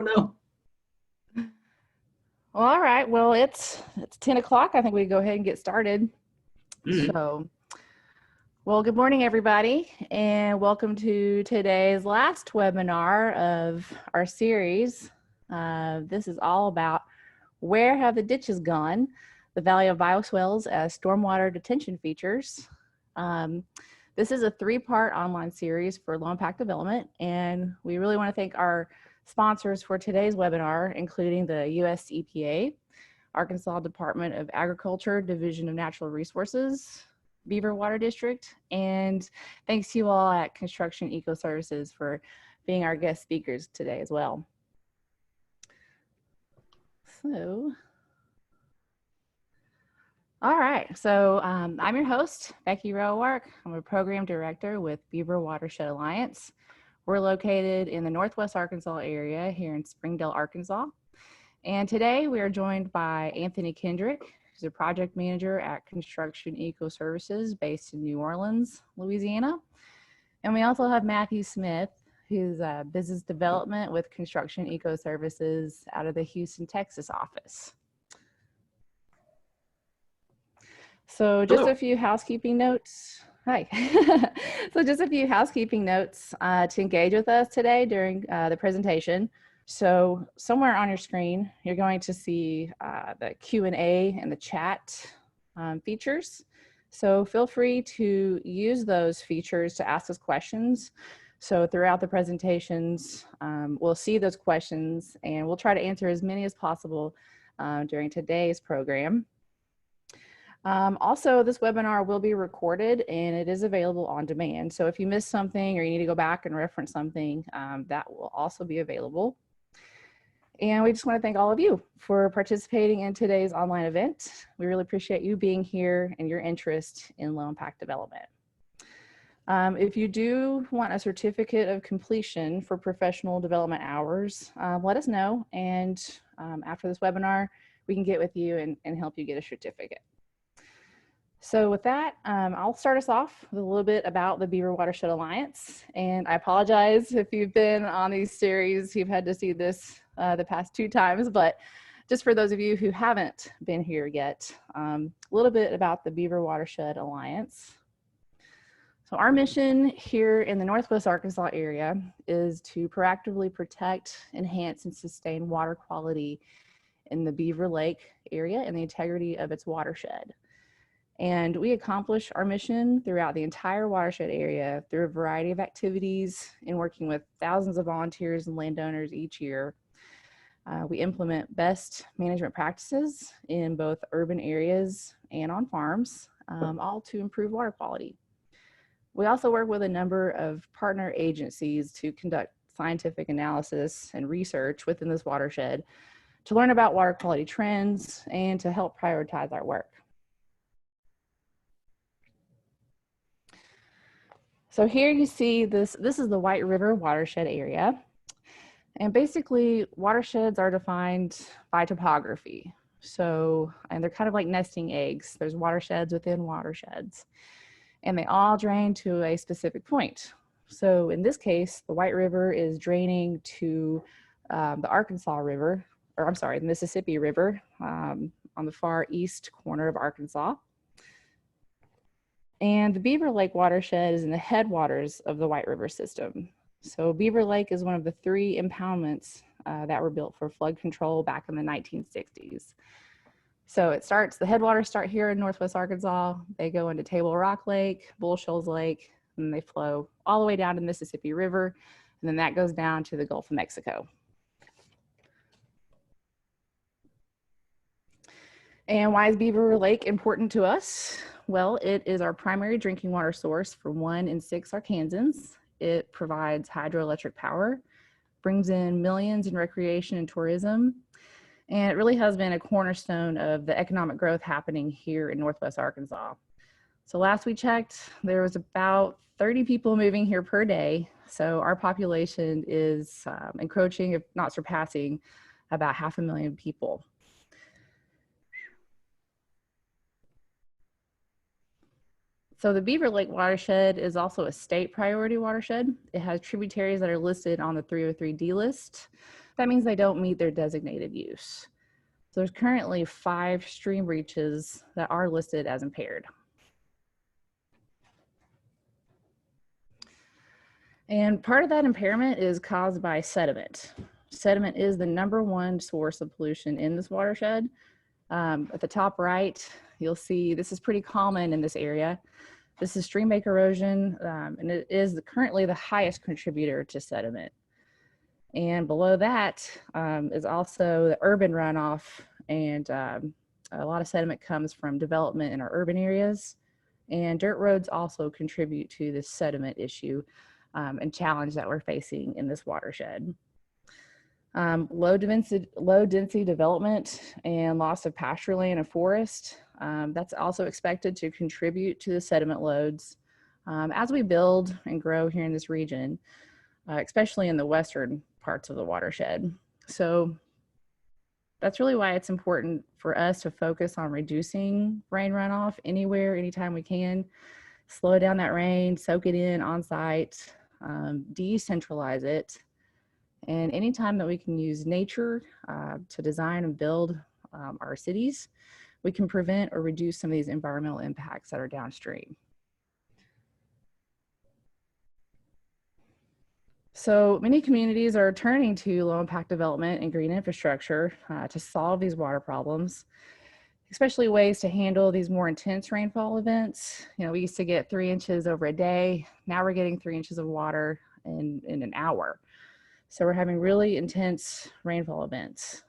no. Well, all right. Well, it's 10 o'clock. I think we go ahead and get started. Mm-hmm. Well, good morning, everybody, and welcome to today's last webinar of our series. This is all about where have the ditches gone, the Valley of Bioswales as stormwater detention features. This is a three-part online series for low impact development, and we really want to thank our sponsors for today's webinar, including the US EPA, Arkansas Department of Agriculture, Division of Natural Resources, Beaver Water District, and thanks to you all at Construction EcoServices for being our guest speakers today as well. So, all right, so I'm your host, Becky Rowark. I'm a program director with Beaver Watershed Alliance. We're located in the Northwest Arkansas area here in Springdale, Arkansas. And today we are joined by Anthony Kendrick, who's a project manager at Construction EcoServices based in New Orleans, Louisiana. And we also have Matthew Smith, who's business development with Construction EcoServices out of the Houston, Texas office. So just a few housekeeping notes. Hi. So just a few housekeeping notes to engage with us today during the presentation. So somewhere on your screen, you're going to see the Q&A and the chat features. So feel free to use those features to ask us questions. So throughout the presentations, we'll see those questions and we'll try to answer as many as possible during today's program. Also, this webinar will be recorded and it is available on demand. So if you missed something or you need to go back and reference something, that will also be available. And we just want to thank all of you for participating in today's online event. We really appreciate you being here and your interest in low impact development. If you do want a certificate of completion for professional development hours, let us know. And after this webinar, we can get with you and help you get a certificate. So with that, I'll start us off with a little bit about the Beaver Watershed Alliance. And I apologize if you've been on these series, you've had to see this the past 2 times, but just for those of you who haven't been here yet, a little bit about the Beaver Watershed Alliance. So our mission here in the Northwest Arkansas area is to proactively protect, enhance, and sustain water quality in the Beaver Lake area and the integrity of its watershed. And we accomplish our mission throughout the entire watershed area through a variety of activities and working with thousands of volunteers and landowners each year. We implement best management practices in both urban areas and on farms, all to improve water quality. We also work with a number of partner agencies to conduct scientific analysis and research within this watershed to learn about water quality trends and to help prioritize our work. So here you see this is the White River watershed area. And basically watersheds are defined by topography. So, and they're kind of like nesting eggs. There's watersheds within watersheds and they all drain to a specific point. So in this case, the White River is draining to the Arkansas River, or I'm sorry, the Mississippi River on the far east corner of Arkansas. And the Beaver Lake watershed is in the headwaters of the White River system. So Beaver Lake is one of the 3 impoundments that were built for flood control back in the 1960s. So the headwaters start here in Northwest Arkansas. They go into Table Rock Lake, Bull Shoals Lake, and they flow all the way down to the Mississippi River. And then that goes down to the Gulf of Mexico. And why is Beaver Lake important to us? Well, it is our primary drinking water source for 1 in 6 Arkansans. It provides hydroelectric power, brings in millions in recreation and tourism, and it really has been a cornerstone of the economic growth happening here in Northwest Arkansas. So last we checked, there was about 30 people moving here per day. So our population is encroaching, if not surpassing, about 500,000 people. So the Beaver Lake watershed is also a state priority watershed. It has tributaries that are listed on the 303D list. That means they don't meet their designated use. So there's currently 5 stream reaches that are listed as impaired. And part of that impairment is caused by sediment. Sediment is the #1 source of pollution in this watershed. At the top right, you'll see this is pretty common in this area. This is stream bank erosion, and it is currently the highest contributor to sediment. And below that is also the urban runoff, and a lot of sediment comes from development in our urban areas. And dirt roads also contribute to this sediment issue and challenge that we're facing in this watershed. Low density development and loss of pasture land and forest, that's also expected to contribute to the sediment loads as we build and grow here in this region, especially in the western parts of the watershed. So that's really why it's important for us to focus on reducing rain runoff anywhere, anytime we can. Slow down that rain, soak it in on site, decentralize it. And anytime that we can use nature to design and build our cities, we can prevent or reduce some of these environmental impacts that are downstream. So many communities are turning to low impact development and green infrastructure to solve these water problems, especially ways to handle these more intense rainfall events. You know, we used to get 3 inches over a day. Now we're getting 3 inches of water in an hour. So we're having really intense rainfall events.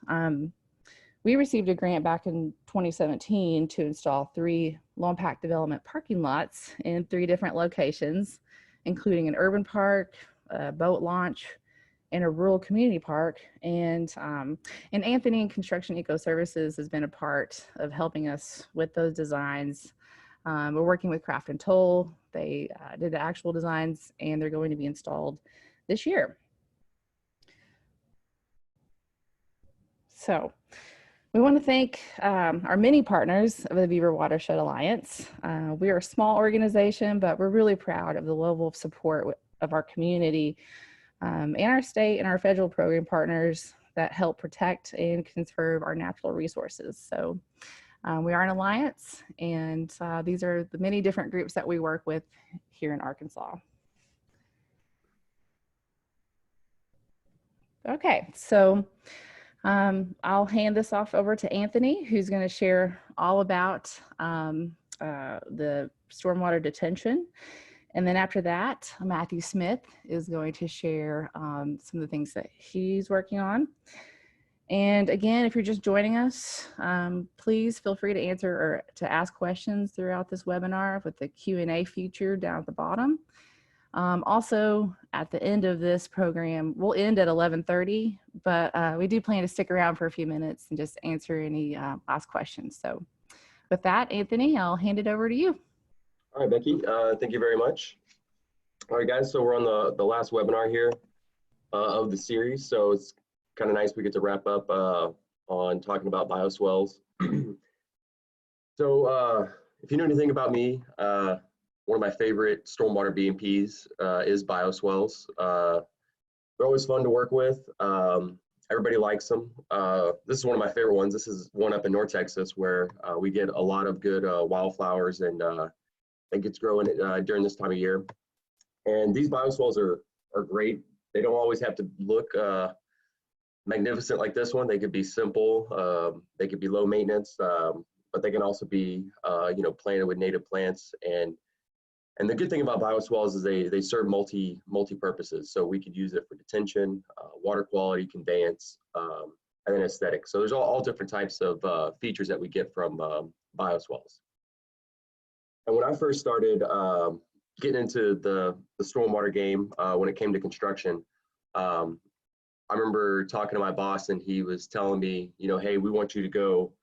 We received a grant back in 2017 to install 3 low impact development parking lots in 3 different locations, including an urban park, a boat launch, and a rural community park. And Anthony in Construction EcoServices has been a part of helping us with those designs. We're working with Craft and Toll. They did the actual designs, and they're going to be installed this year. So we want to thank our many partners of the Beaver Watershed Alliance. We are a small organization, but we're really proud of the level of support of our community and our state and our federal program partners that help protect and conserve our natural resources. So we are an alliance, and these are the many different groups that we work with here in Arkansas. Okay, so I'll hand this off over to Anthony, who's going to share all about the stormwater detention. And then after that, Matthew Smith is going to share some of the things that he's working on. And again, if you're just joining us, please feel free to answer or to ask questions throughout this webinar with the Q&A feature down at the bottom. Also, at the end of this program, we'll end at 11:30, but we do plan to stick around for a few minutes and just answer any last questions. So with that, Anthony, I'll hand it over to you. All right, Becky, thank you very much. All right, guys, so we're on the last webinar here of the series. So it's kind of nice we get to wrap up on talking about bioswells. So if you know anything about me, one of my favorite stormwater BMPs is Bioswells. They're always fun to work with. Everybody likes them. This is one of my favorite ones. This is one up in North Texas where we get a lot of good wildflowers, and it gets growing during this time of year. And these bioswells are great. They don't always have to look magnificent like this one. They could be simple. They could be low maintenance, but they can also be planted with native plants. And the good thing about bioswells is they serve multi purposes. So we could use it for detention, water quality, conveyance, and then aesthetics. So there's all different types of features that we get from bioswells. And when I first started getting into the stormwater game, when it came to construction, I remember talking to my boss, and he was telling me, hey, we want you to go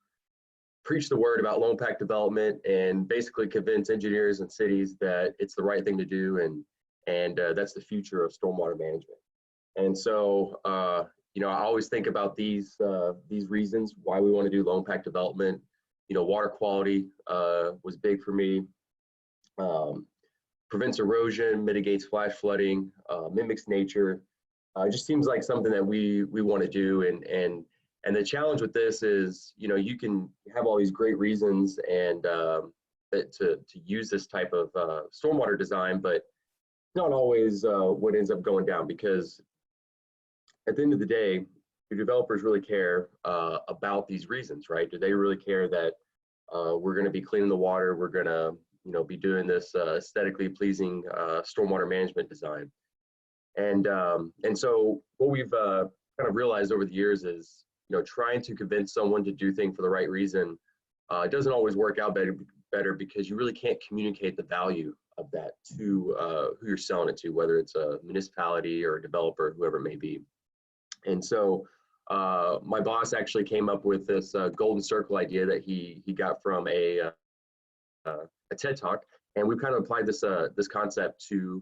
preach the word about low impact development and basically convince engineers and cities that it's the right thing to do, and that's the future of stormwater management. And so I always think about these reasons why we want to do low impact development. Water quality was big for me. Prevents erosion, mitigates flash flooding, mimics nature, It just seems like something that we want to do, and the challenge with this is, you know, you can have all these great reasons and to use this type of stormwater design, but not always what ends up going down, because at the end of the day, do developers really care about these reasons, right? Do they really care that we're going to be cleaning the water, we're going to, you know, be doing this aesthetically pleasing stormwater management design? And so what we've kind of realized over the years is, you know, trying to convince someone to do things for the right reason, it doesn't always work out better because you really can't communicate the value of that to who you're selling it to, whether it's a municipality or a developer, whoever it may be. And so my boss actually came up with this golden circle idea that he got from a TED Talk, and we've kind of applied this this concept to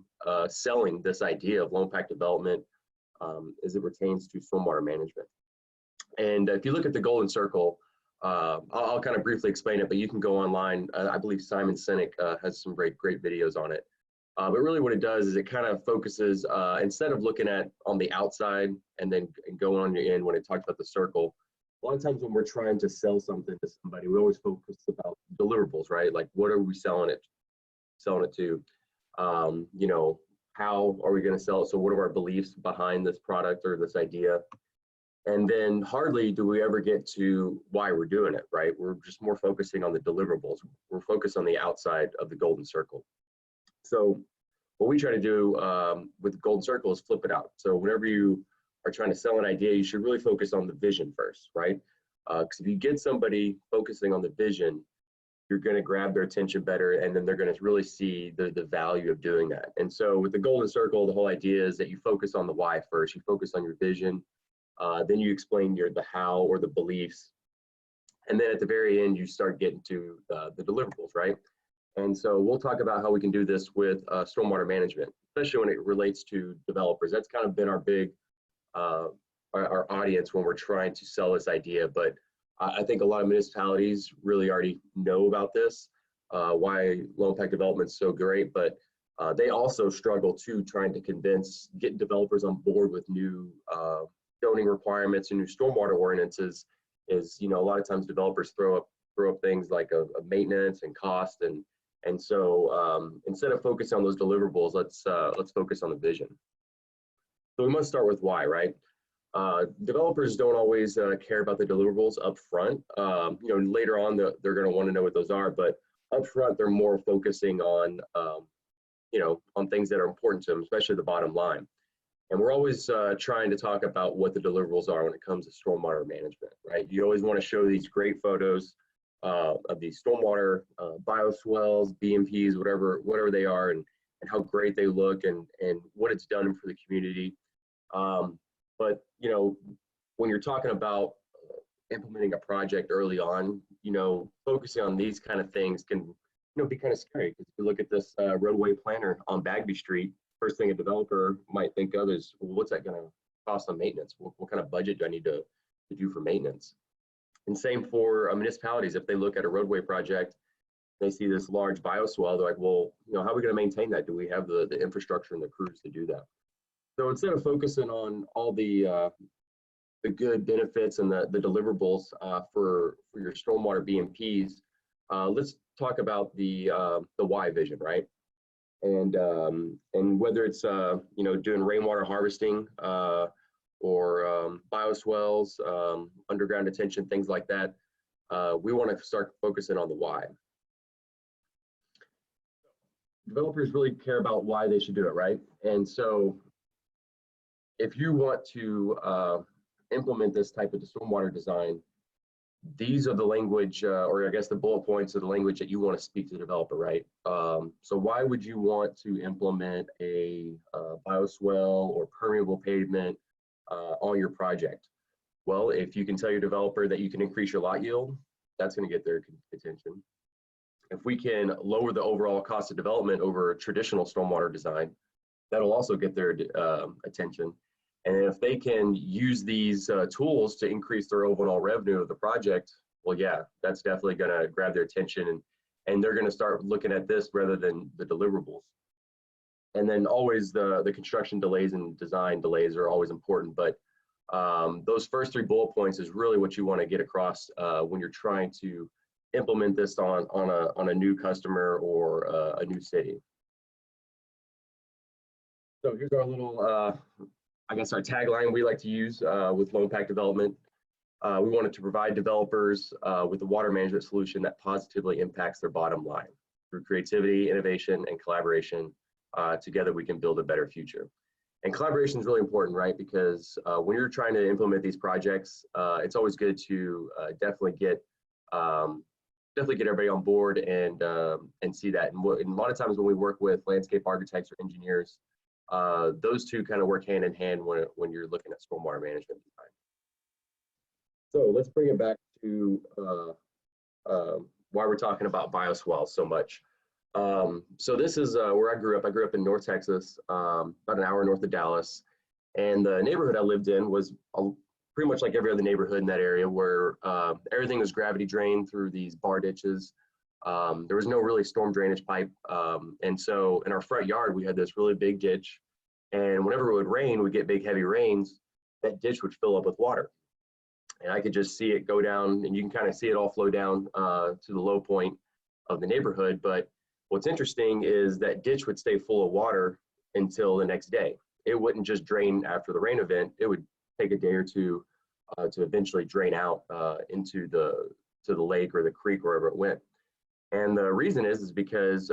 selling this idea of low impact development as it pertains to stormwater management. And if you look at the golden circle, I'll kind of briefly explain it, but you can go online. I believe Simon Sinek has some great videos on it. But really what it does is it kind of focuses, instead of looking at on the outside and then going on your end when it talks about the circle, a lot of times when we're trying to sell something to somebody, we always focus about deliverables, right? Like, what are we selling it to? You know, how are we going to sell it? So what are our beliefs behind this product or this idea? And then hardly do we ever get to why we're doing it, right? We're just more focusing on the deliverables. We're focused on the outside of the golden circle. So what we try to do with the golden circle is flip it out. So whenever you are trying to sell an idea, you should really focus on the vision first, right? Because if you get somebody focusing on the vision, you're going to grab their attention better, and then they're going to really see the value of doing that. And so with the golden circle, the whole idea is that you focus on the why first. You focus on your vision, then you explain the how or the beliefs, and then at the very end, you start getting to the deliverables, right? And so we'll talk about how we can do this with stormwater management, especially when it relates to developers. That's kind of been our big, our audience when we're trying to sell this idea. But I think a lot of municipalities really already know about this, why low impact development is so great, but they also struggle too, trying to get developers on board with new zoning requirements and new stormwater ordinances. Is, you know, a lot of times developers throw up things like a maintenance and cost, and so instead of focusing on those deliverables, let's focus on the vision. So we must start with why, right? Developers don't always care about the deliverables up front. You know, later on they're going to want to know what those are, but up front they're more focusing on you know, on things that are important to them, especially the bottom line. And we're always trying to talk about what the deliverables are when it comes to stormwater management, right? You always want to show these great photos of these stormwater bioswells, BMPs, whatever they are, and how great they look and what it's done for the community. But, you know, when you're talking about implementing a project early on, you know, focusing on these kind of things can, you know, be kind of scary. Because if you look at this roadway planner on Bagby Street, first thing a developer might think of is, well, what's that going to cost on maintenance? What kind of budget do I need to do for maintenance? And same for municipalities. If they look at a roadway project, they see this large bioswell, they're like, well, you know, how are we going to maintain that? Do we have the infrastructure and the crews to do that? So instead of focusing on all the good benefits and the deliverables for your stormwater BMPs, let's talk about the why vision, right? And whether it's you know, doing rainwater harvesting or bioswells, underground detention, things like that, we want to start focusing on the why. Developers really care about why they should do it, right? And so if you want to implement this type of stormwater design, these are the language, or I guess the bullet points of the language that you want to speak to the developer, right? So why would you want to implement a bioswell or permeable pavement on your project? Well, if you can tell your developer that you can increase your lot yield, that's going to get their attention. If we can lower the overall cost of development over traditional stormwater design, that'll also get their attention. And if they can use these tools to increase their overall revenue of the project, well, yeah, that's definitely going to grab their attention, and they're going to start looking at this rather than the deliverables. And then always the construction delays and design delays are always important, but those first 3 bullet points is really what you want to get across when you're trying to implement this on a new customer or a new city. So here's our little, I guess our tagline we like to use with low impact development. We wanted to provide developers with a water management solution that positively impacts their bottom line. Through creativity, innovation, and collaboration, together we can build a better future. And collaboration is really important, right? Because when you're trying to implement these projects, it's always good to definitely get everybody on board and see that. And a lot of times when we work with landscape architects or engineers, those two kind of work hand in hand when you're looking at stormwater management design. So let's bring it back to why we're talking about bioswales so much. So this is where I grew up. I grew up in North Texas, about an hour north of Dallas. And the neighborhood I lived in was pretty much like every other neighborhood in that area, where everything was gravity drained through these bar ditches. There was no really storm drainage pipe. And so in our front yard, we had this really big ditch. And whenever it would rain, we'd get big, heavy rains, that ditch would fill up with water. And I could just see it go down, and you can kind of see it all flow down to the low point of the neighborhood. But what's interesting is that ditch would stay full of water until the next day. It wouldn't just drain after the rain event. It would take a day or two to eventually drain out into the lake or the creek, wherever it went. And the reason is because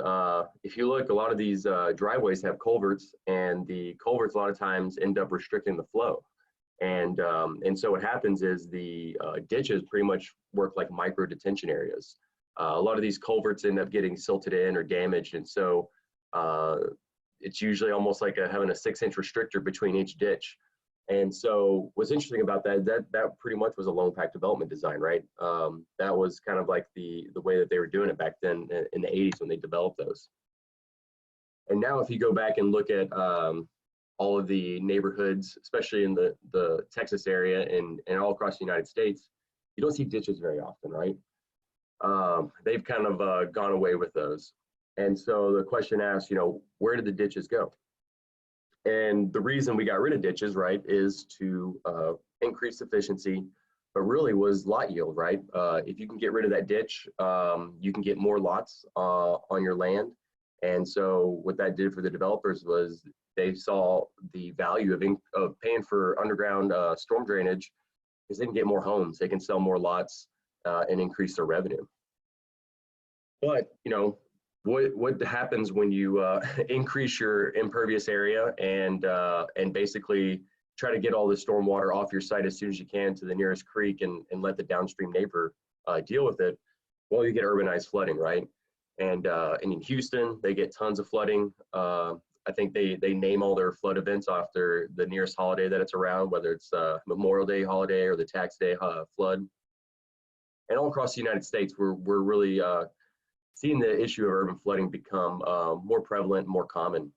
if you look, a lot of these driveways have culverts, and the culverts a lot of times end up restricting the flow. And so what happens is the ditches pretty much work like micro detention areas. A lot of these culverts end up getting silted in or damaged, and so it's usually almost like having a 6-inch restrictor between each ditch. And so what's interesting about that pretty much was a low impact development design, right? That was kind of like the way that they were doing it back then in the 80s when they developed those. And now if you go back and look at all of the neighborhoods, especially in the Texas area and all across the United States, you don't see ditches very often, right? They've kind of gone away with those. And so the question asks, where did the ditches go? And the reason we got rid of ditches, right, is to increase efficiency, but really was lot yield, right? If you can get rid of that ditch, you can get more lots on your land. And so what that did for the developers was they saw the value of paying for underground storm drainage, because they can get more homes, they can sell more lots and increase their revenue. But what happens when you increase your impervious area and basically try to get all the stormwater off your site as soon as you can to the nearest creek and let the downstream neighbor deal with it? Well, you get urbanized flooding, right? And in Houston, they get tons of flooding. I think they name all their flood events after the nearest holiday that it's around, whether it's Memorial Day holiday or the tax day flood. And all across the United States, we're really seeing the issue of urban flooding become more prevalent, more common.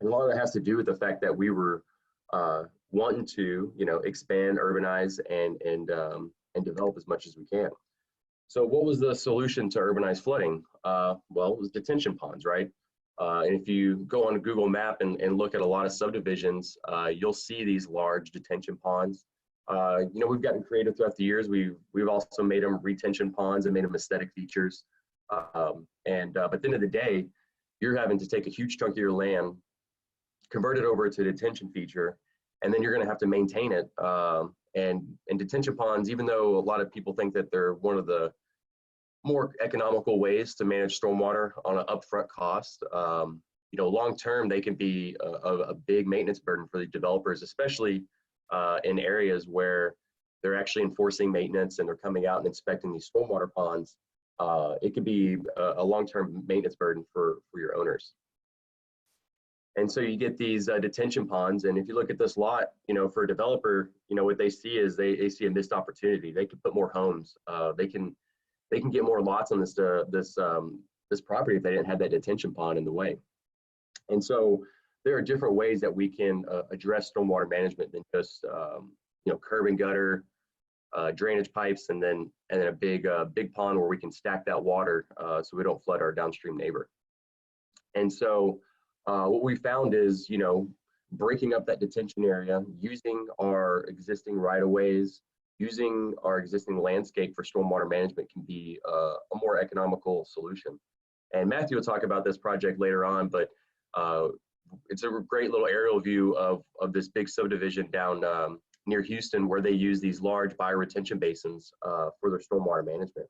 And a lot of that has to do with the fact that we were wanting to, expand, urbanize, and develop as much as we can. So what was the solution to urbanized flooding? Well, it was detention ponds, right? And if you go on a Google map and look at a lot of subdivisions, you'll see these large detention ponds. We've gotten creative throughout the years. We've also made them retention ponds and made them aesthetic features. But at the end of the day, you're having to take a huge chunk of your land, convert it over to a detention feature, and then you're going to have to maintain it. And detention ponds, even though a lot of people think that they're one of the more economical ways to manage stormwater on an upfront cost, long term they can be a big maintenance burden for the developers, especially in areas where they're actually enforcing maintenance and they're coming out and inspecting these stormwater ponds. It could be a long-term maintenance burden for your owners. And so you get these detention ponds, and if you look at this lot, for a developer, what they see is they see a missed opportunity. They can put more homes. They can get more lots on this property if they didn't have that detention pond in the way. And so there are different ways that we can address stormwater management than just curb and gutter, drainage pipes, and then a big pond where we can stack that water so we don't flood our downstream neighbor. And so what we found is, breaking up that detention area, using our existing right-of-ways, using our existing landscape for stormwater management can be a more economical solution. And Matthew will talk about this project later on, but it's a great little aerial view of this big subdivision down near Houston, where they use these large bioretention basins for their stormwater management.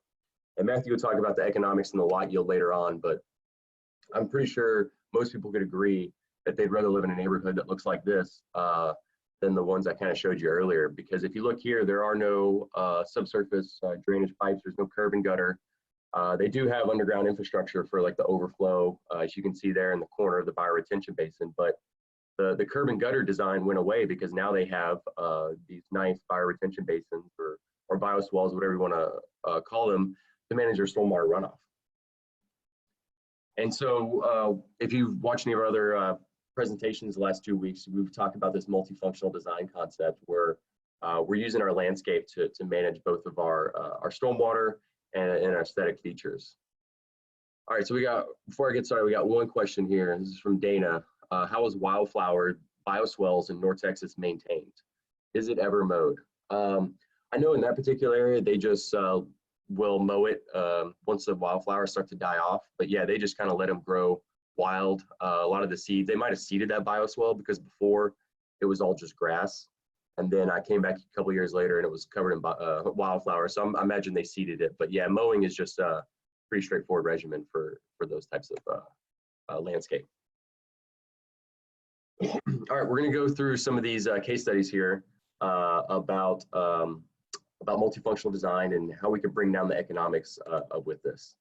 And Matthew will talk about the economics and the lot yield later on, but I'm pretty sure most people could agree that they'd rather live in a neighborhood that looks like this than the ones I kind of showed you earlier. Because if you look here, there are no subsurface drainage pipes, there's no curb and gutter. They do have underground infrastructure for like the overflow, as you can see there in the corner of the bioretention basin, but the curb and gutter design went away because now they have these nice bioretention basins or bioswells, whatever you want to call them, to manage their stormwater runoff. And so if you've watched any of our other presentations the last 2 weeks, we've talked about this multifunctional design concept where we're using our landscape to manage both of our stormwater and our aesthetic features. All right, so before I get started, we got one question here. This is from Dana. How is Wildflower Bioswells in North Texas maintained? Is it ever mowed? I know in that particular area, they just will mow it once the wildflowers start to die off. But yeah, they just kind of let them grow wild. A lot of the seeds, they might have seeded that bioswell because before it was all just grass. And then I came back a couple years later and it was covered in wildflowers. So I imagine they seeded it. But yeah, mowing is just a pretty straightforward regimen for those types of landscape. All right, we're going to go through some of these case studies here about multifunctional design and how we can bring down the economics with this.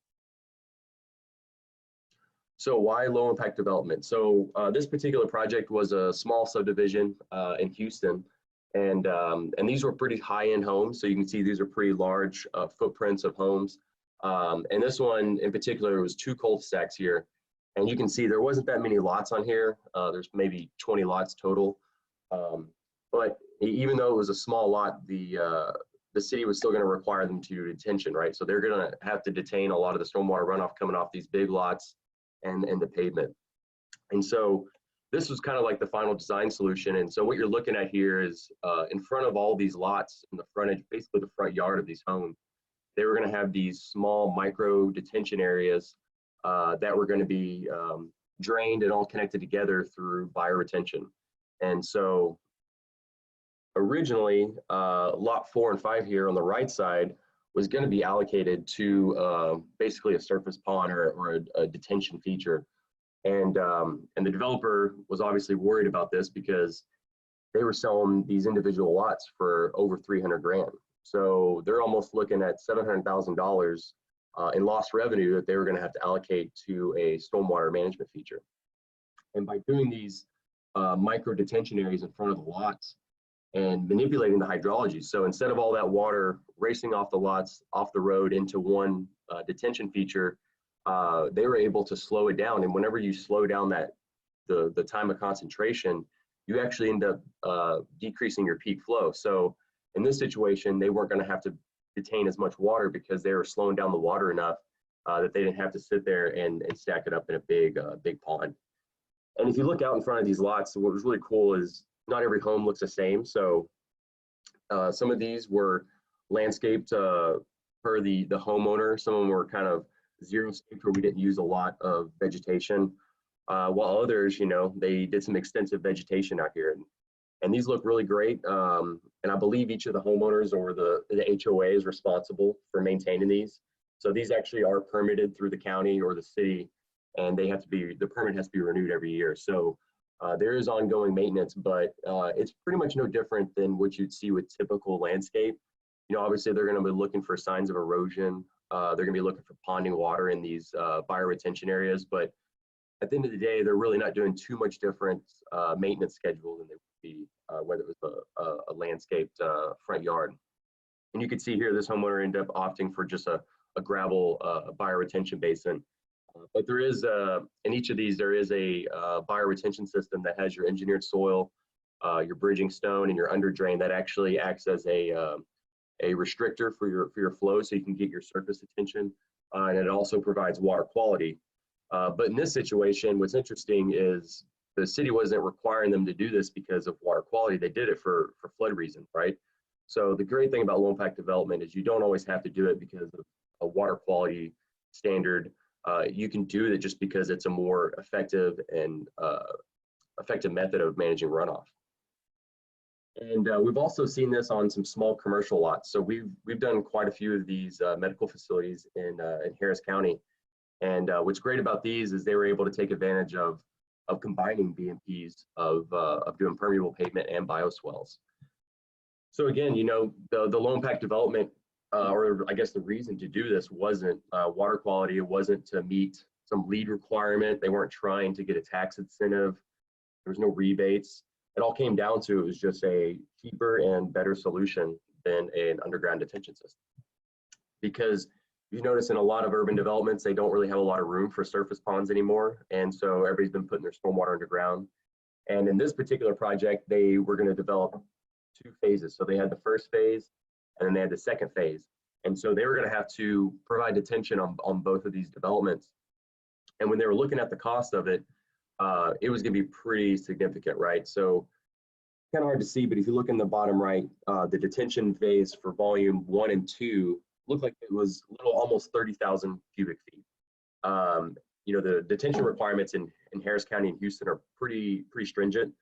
So why low impact development? So this particular project was a small subdivision in Houston, and these were pretty high-end homes. So you can see these are pretty large footprints of homes. And this one in particular was 2 cul-de-sacs here. And you can see there wasn't that many lots on here. There's maybe 20 lots total. But even though it was a small lot, the city was still going to require them to do detention, right? So they're going to have to detain a lot of the stormwater runoff coming off these big lots and the pavement. And so this was kind of like the final design solution. And so what you're looking at here is in front of all these lots in the frontage, basically the front yard of these homes, they were going to have these small micro detention areas that were going to be drained and all connected together through bioretention. And so originally, lot 4 and 5 here on the right side was going to be allocated to basically a surface pond or a detention feature. And the developer was obviously worried about this because they were selling these individual lots for over 300 grand. So they're almost looking at $700,000 in lost revenue that they were going to have to allocate to a stormwater management feature. And by doing these micro detention areas in front of the lots and manipulating the hydrology, so instead of all that water racing off the lots, off the road into one detention feature, they were able to slow it down. And whenever you slow down the time of concentration, you actually end up decreasing your peak flow. So in this situation, they weren't going to have to detain as much water because they were slowing down the water enough that they didn't have to sit there and stack it up in a big pond. And if you look out in front of these lots, what was really cool is not every home looks the same. So some of these were landscaped per the homeowner. Some of them were kind of zero-scaped where we didn't use a lot of vegetation, while others, they did some extensive vegetation out here. And these look really great. And I believe each of the homeowners or the HOA is responsible for maintaining these. So these actually are permitted through the county or the city, and the permit has to be renewed every year. So there is ongoing maintenance, but it's pretty much no different than what you'd see with typical landscape. Obviously they're going to be looking for signs of erosion. They're going to be looking for ponding water in these bioretention areas, but at the end of the day, they're really not doing too much different maintenance schedule than they would be whether it was a landscaped front yard. And you can see here, this homeowner ended up opting for just a gravel bioretention basin. But there is, in each of these, there is a bioretention system that has your engineered soil, your bridging stone, and your under drain that actually acts as a restrictor for your flow, so you can get your surface attention. And it also provides water quality. But in this situation, what's interesting is the city wasn't requiring them to do this because of water quality. They did it for flood reasons, right? So the great thing about low impact development is you don't always have to do it because of a water quality standard. You can do it just because it's a more effective and effective method of managing runoff. And we've also seen this on some small commercial lots. So we've done quite a few of these medical facilities in Harris County. And what's great about these is they were able to take advantage of combining BMPs of doing permeable pavement and bioswells. So again, you know, the low impact development, or I guess the reason to do this wasn't water quality. It wasn't to meet some lead requirement. They weren't trying to get a tax incentive. There was no rebates. It all came down to it was just a cheaper and better solution than an underground detention system. Because you notice in a lot of urban developments, they don't really have a lot of room for surface ponds anymore. And so everybody's been putting their stormwater underground. And in this particular project, they were going to develop 2 phases. So they had the first phase and then they had the second phase. And so they were going to have to provide detention on both of these developments. And when they were looking at the cost of it, it was going to be pretty significant, right? So kind of hard to see, but if you look in the bottom right, the detention phase for volume 1 and 2 looked like it was almost 30,000 cubic feet. You know, the detention requirements in Harris County and Houston are pretty stringent.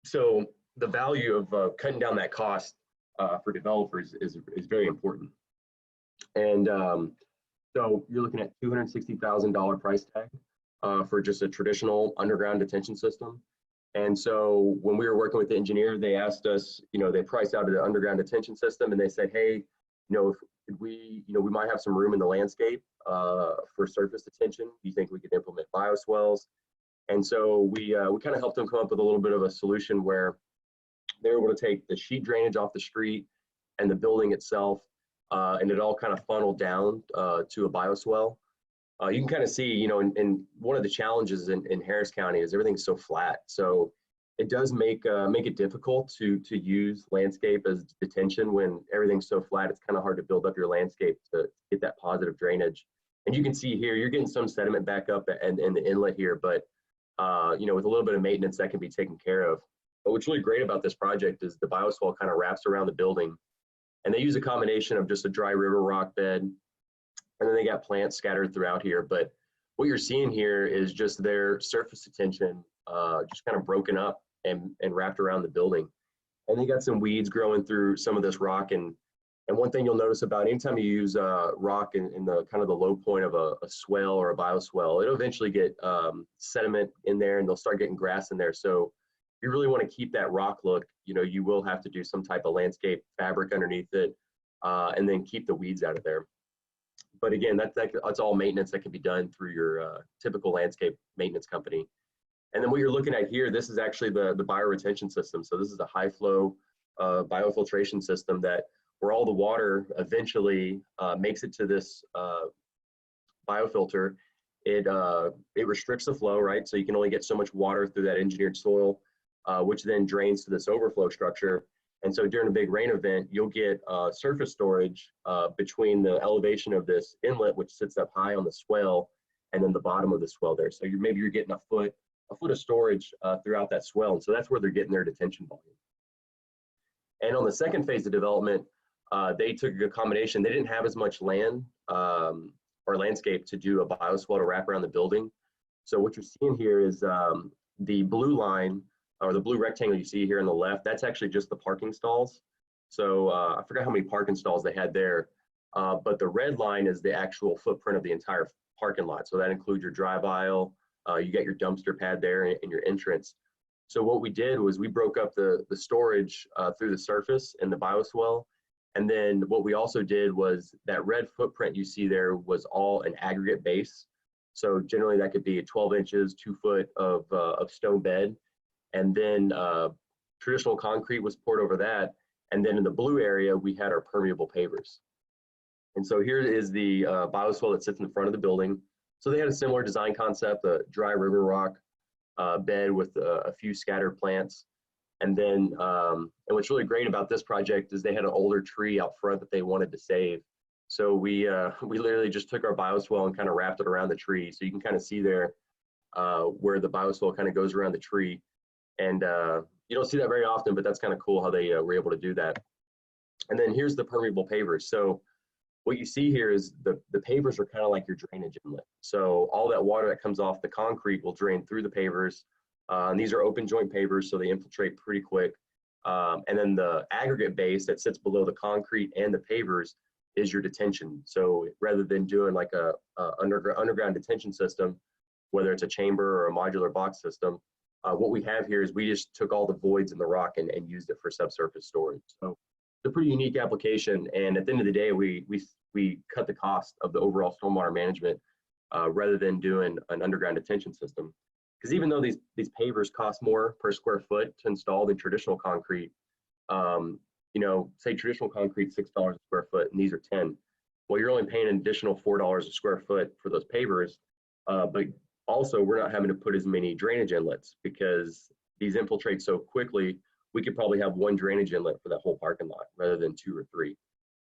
So the value of cutting down that cost for developers is very important. And so you're looking at $260,000 price tag for just a traditional underground detention system. And so when we were working with the engineer, they asked us, you know, they priced out the underground detention system and they said, hey, you know, if we might have some room in the landscape for surface detention. Do you think we could implement bioswells? And so we kind of helped them come up with a little bit of a solution where they were able to take the sheet drainage off the street and the building itself, and it all kind of funneled down to a bioswell. You can kind of see, you know, and one of the challenges in Harris County is everything's so flat. So it does make it difficult to use landscape as detention when everything's so flat. It's kind of hard to build up your landscape to get that positive drainage. And you can see here, you're getting some sediment back up and the inlet here, but you know, with a little bit of maintenance that can be taken care of. But what's really great about this project is the bioswell kind of wraps around the building, and they use a combination of just a dry river rock bed, and then they got plants scattered throughout here. But what you're seeing here is just their surface detention just kind of broken up and wrapped around the building. And they got some weeds growing through some of this rock. And one thing you'll notice about anytime you use rock in the kind of the low point of a swell or a bioswell, it'll eventually get sediment in there and they'll start getting grass in there. So if you really want to keep that rock look, you know, you will have to do some type of landscape fabric underneath it and then keep the weeds out of there. But again, that's all maintenance that can be done through your typical landscape maintenance company. And then what you're looking at here, this is actually the bioretention system. So this is a high flow biofiltration system that where all the water eventually makes it to this biofilter. It restricts the flow, right? So you can only get so much water through that engineered soil, which then drains to this overflow structure. And so during a big rain event, you'll get surface storage between the elevation of this inlet, which sits up high on the swell, and then the bottom of the swell there. So maybe you're getting a foot of storage throughout that swell. And so that's where they're getting their detention volume. And on the second phase of development, they took a combination. They didn't have as much land or landscape to do a bioswell to wrap around the building. So what you're seeing here is the blue line, or the blue rectangle you see here on the left, that's actually just the parking stalls. So I forgot how many parking stalls they had there, but the red line is the actual footprint of the entire parking lot. So that includes your drive aisle, you got your dumpster pad there and your entrance. So what we did was we broke up the storage through the surface in the bioswell. And then what we also did was that red footprint you see there was all an aggregate base. So generally that could be 12 inches, 2 foot of stone bed. And then traditional concrete was poured over that. And then in the blue area, we had our permeable pavers. And so here is the bioswell that sits in the front of the building. So they had a similar design concept, a dry river rock bed with a few scattered plants. And then, and what's really great about this project is they had an older tree out front that they wanted to save. So we literally just took our bioswell and kind of wrapped it around the tree. So you can kind of see there where the bioswell kind of goes around the tree. And you don't see that very often, but that's kind of cool how they were able to do that. And then here's the permeable pavers. So what you see here is the pavers are kind of like your drainage inlet. So all that water that comes off the concrete will drain through the pavers. And these are open joint pavers, so they infiltrate pretty quick. And then the aggregate base that sits below the concrete and the pavers is your detention. So rather than doing like a underground detention system, whether it's a chamber or a modular box system, what we have here is we just took all the voids in the rock and used it for subsurface storage. So it's a pretty unique application. And at the end of the day, we cut the cost of the overall stormwater management rather than doing an underground detention system. Because even though these pavers cost more per square foot to install than traditional concrete, you know, say traditional concrete $6 a square foot, and these are 10. Well, you're only paying an additional $4 a square foot for those pavers, but also we're not having to put as many drainage inlets because these infiltrate so quickly. We could probably have one drainage inlet for that whole parking lot rather than 2 or 3.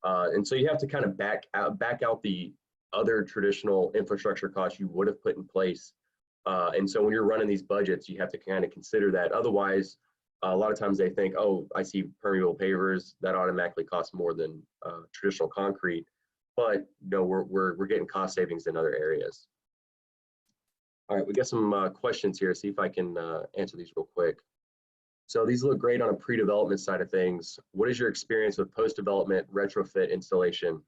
And so you have to kind of back out the other traditional infrastructure costs you would have put in place. And so when you're running these budgets, you have to kind of consider that. Otherwise, a lot of times they think, oh, I see permeable pavers, that automatically costs more than traditional concrete. But no, we're getting cost savings in other areas. All right, we got some questions here. See if I can answer these real quick. So these look great on a pre-development side of things. What is your experience with post-development retrofit installation?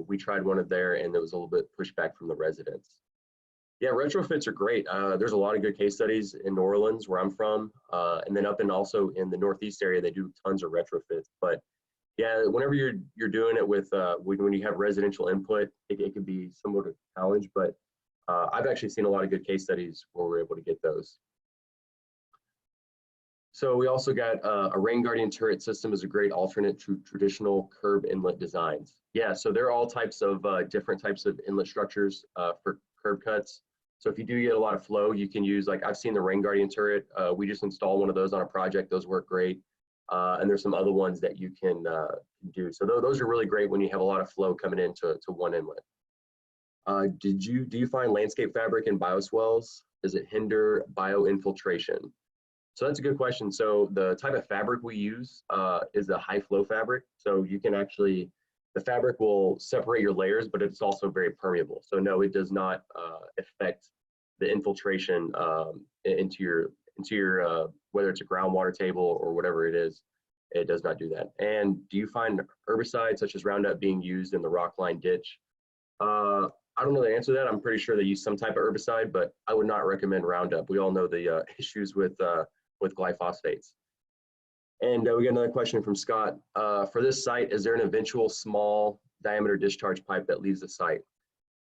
We tried one of there and there was a little bit pushback from the residents. Yeah, retrofits are great. There's a lot of good case studies in New Orleans, where I'm from, and then up and also in the Northeast area, they do tons of retrofits. But yeah, whenever you're doing it with when you have residential input, it can be somewhat of a challenge. But I've actually seen a lot of good case studies where we're able to get those. So we also got a rain guardian turret system is a great alternate to traditional curb inlet designs. Yeah, so there are all types of different types of inlet structures for curb cuts. So if you do get a lot of flow, you can use, like I've seen the rain guardian turret. We just installed one of those on a project. Those work great. And there's some other ones that you can do. So those are really great when you have a lot of flow coming into one inlet. Do you find landscape fabric in Bioswells? Does it hinder bioinfiltration? So that's a good question. So the type of fabric we use is a high flow fabric. So you can actually, the fabric will separate your layers, but it's also very permeable. So no, it does not affect the infiltration into your whether it's a groundwater table or whatever it is. It does not do that. And do you find herbicides such as Roundup being used in the rock line ditch? I don't know the answer to that. I'm pretty sure they use some type of herbicide, but I would not recommend Roundup. We all know the issues with glyphosates. And we got another question from Scott. For this site, is there an eventual small diameter discharge pipe that leaves the site?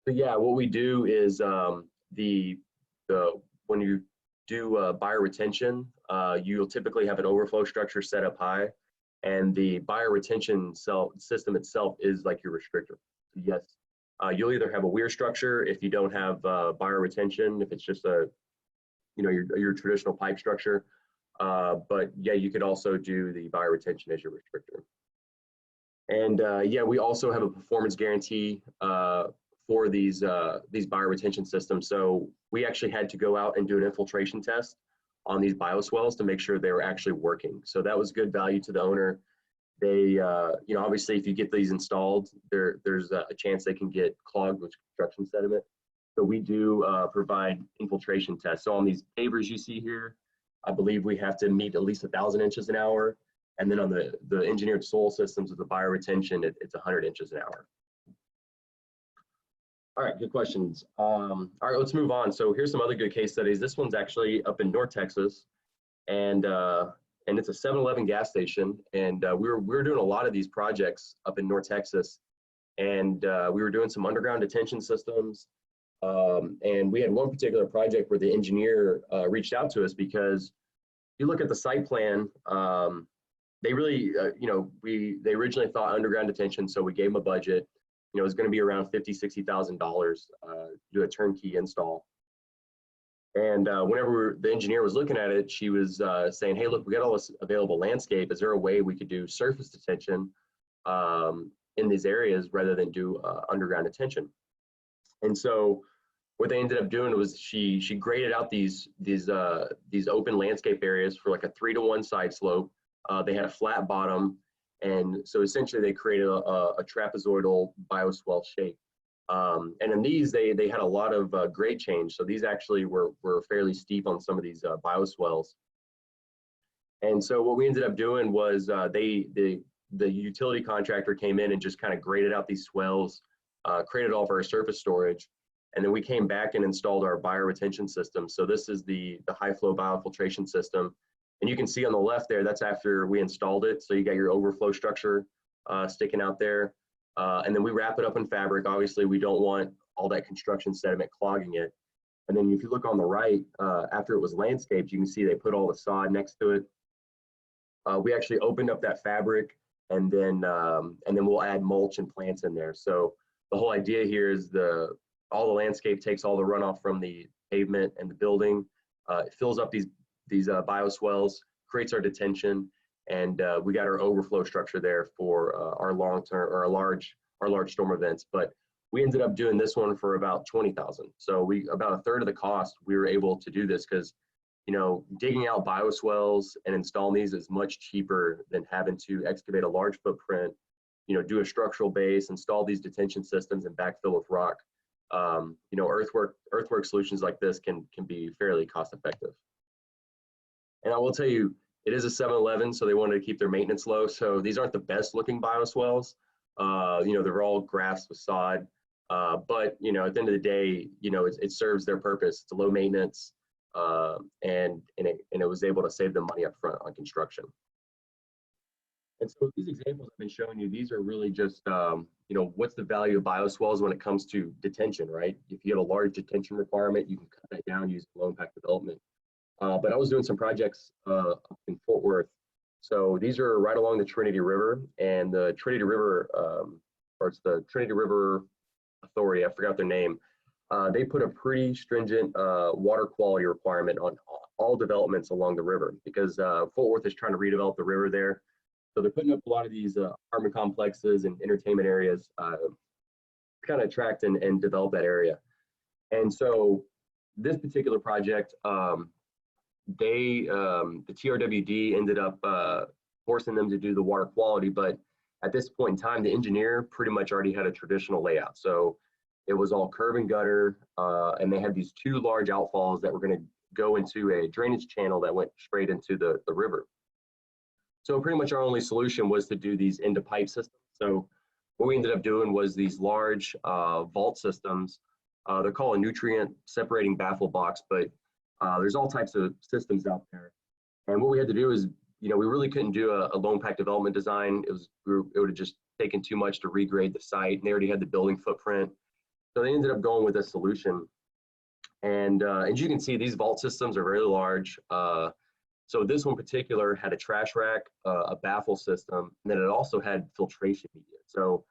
So yeah, what we do is when you do bioretention, you'll typically have an overflow structure set up high, and the bioretention system itself is like your restrictor. So yes, you'll either have a weir structure if you don't have bioretention, if it's just your traditional pipe structure. But yeah, you could also do the bioretention as your restrictor. And yeah, we also have a performance guarantee for these bioretention systems. So we actually had to go out and do an infiltration test on these bioswells to make sure they were actually working. So that was good value to the owner. They, obviously if you get these installed, there's a chance they can get clogged with construction sediment. So we do provide infiltration tests. So on these pavers you see here, I believe we have to meet at least 1,000 inches an hour. And then on the engineered soil systems with the bioretention, it's 100 inches an hour. All right, good questions. All right, let's move on. So here's some other good case studies. This one's actually up in North Texas, and it's a 7-Eleven gas station. And we were doing a lot of these projects up in North Texas, and we were doing some underground detention systems. And we had one particular project where the engineer reached out to us because if you look at the site plan, they really, they originally thought underground detention, so we gave them a budget. It was going to be around $50,000, $60,000 to do a turnkey install. And whenever the engineer was looking at it, she was saying, hey, look, we got all this available landscape. Is there a way we could do surface detention in these areas rather than do underground detention. And so what they ended up doing was she graded out these open landscape areas for like a 3-to-1 side slope. They had a flat bottom, and so essentially they created a trapezoidal bioswell shape. And in these, they had a lot of grade change. So these actually were fairly steep on some of these bioswells. And so what we ended up doing was the utility contractor came in and just kind of graded out these swells, created all of our surface storage. And then we came back and installed our bioretention system. So this is the high flow biofiltration system. And you can see on the left there, that's after we installed it. So you got your overflow structure sticking out there. And then we wrap it up in fabric. Obviously, we don't want all that construction sediment clogging it. And then if you look on the right, after it was landscaped, you can see they put all the sod next to it. We actually opened up that fabric, and then we'll add mulch and plants in there. So the whole idea here is all the landscape takes all the runoff from the pavement and the building. It fills up these bioswells, creates our detention, and we got our overflow structure there for our long-term or our large storm events. But we ended up doing this one for about $20,000. So about a third of the cost we were able to do this because, you know, digging out bioswells and installing these is much cheaper than having to excavate a large footprint, you know, do a structural base, install these detention systems, and backfill with rock. You know, earthwork solutions like this can be fairly cost effective. And I will tell you, it is a 7-Eleven, so they wanted to keep their maintenance low. So these aren't the best looking bioswells. You know, they're all grass with sod. But, you know, at the end of the day, you know, it serves their purpose. It's a low maintenance, and it was able to save them money up front on construction. And so these examples I've been showing you, these are really just, you know, what's the value of bioswells when it comes to detention, right? If you have a large detention requirement, you can cut that down using low impact development. But I was doing some projects up in Fort Worth. So these are right along the Trinity River, and the Trinity River, or it's the Trinity River Authority, I forgot their name. They put a pretty stringent water quality requirement on all developments along the river because Fort Worth is trying to redevelop the river there. So they're putting up a lot of these apartment complexes and entertainment areas, kind of attract and develop that area. And so this particular project, the TRWD ended up forcing them to do the water quality, but at this point in time, the engineer pretty much already had a traditional layout. So it was all curb and gutter, and they had these 2 large outfalls that were going to go into a drainage channel that went straight into the river. So pretty much our only solution was to do these into pipe systems. So what we ended up doing was these large vault systems. They're called a nutrient separating baffle box, but there's all types of systems out there. And what we had to do is, you know, we really couldn't do a low impact development design. It would have just taken too much to regrade the site, and they already had the building footprint. So they ended up going with a solution. And as you can see, these vault systems are very large. So this one in particular had a trash rack, a baffle system, and then it also had filtration media. So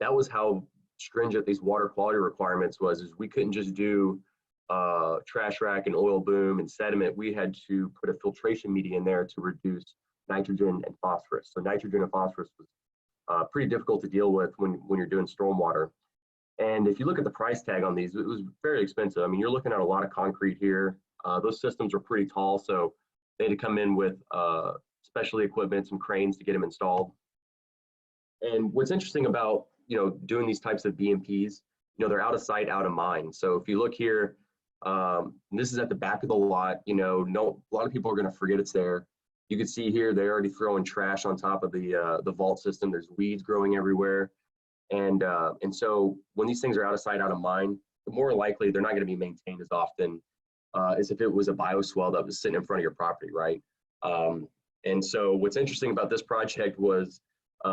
that was how stringent these water quality requirements is we couldn't just do trash rack and oil boom and sediment. We had to put a filtration media in there to reduce nitrogen and phosphorus. So nitrogen and phosphorus was pretty difficult to deal with when you're doing stormwater. And if you look at the price tag on these, it was very expensive. I mean, you're looking at a lot of concrete here. Those systems were pretty tall, so they had to come in with specialty equipment, some cranes to get them installed. And what's interesting about, you know, doing these types of BMPs, you know, they're out of sight, out of mind. So if you look here, this is at the back of the lot, you know, a lot of people are going to forget it's there. You can see here, they're already throwing trash on top of the vault system. There's weeds growing everywhere. And so when these things are out of sight, out of mind, the more likely they're not going to be maintained as often as if it was a bioswell that was sitting in front of your property, right? And so what's interesting about this project was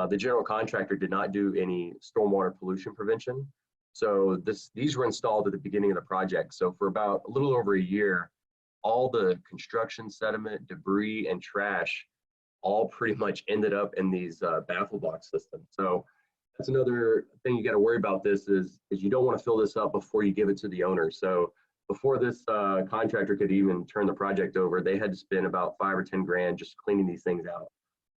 the general contractor did not do any stormwater pollution prevention. So these were installed at the beginning of the project. So for about a little over a year, all the construction sediment, debris, and trash all pretty much ended up in these baffle box systems. So that's another thing you got to worry about. This is you don't want to fill this up before you give it to the owner. So before this contractor could even turn the project over, they had to spend about $5 or $10 grand just cleaning these things out.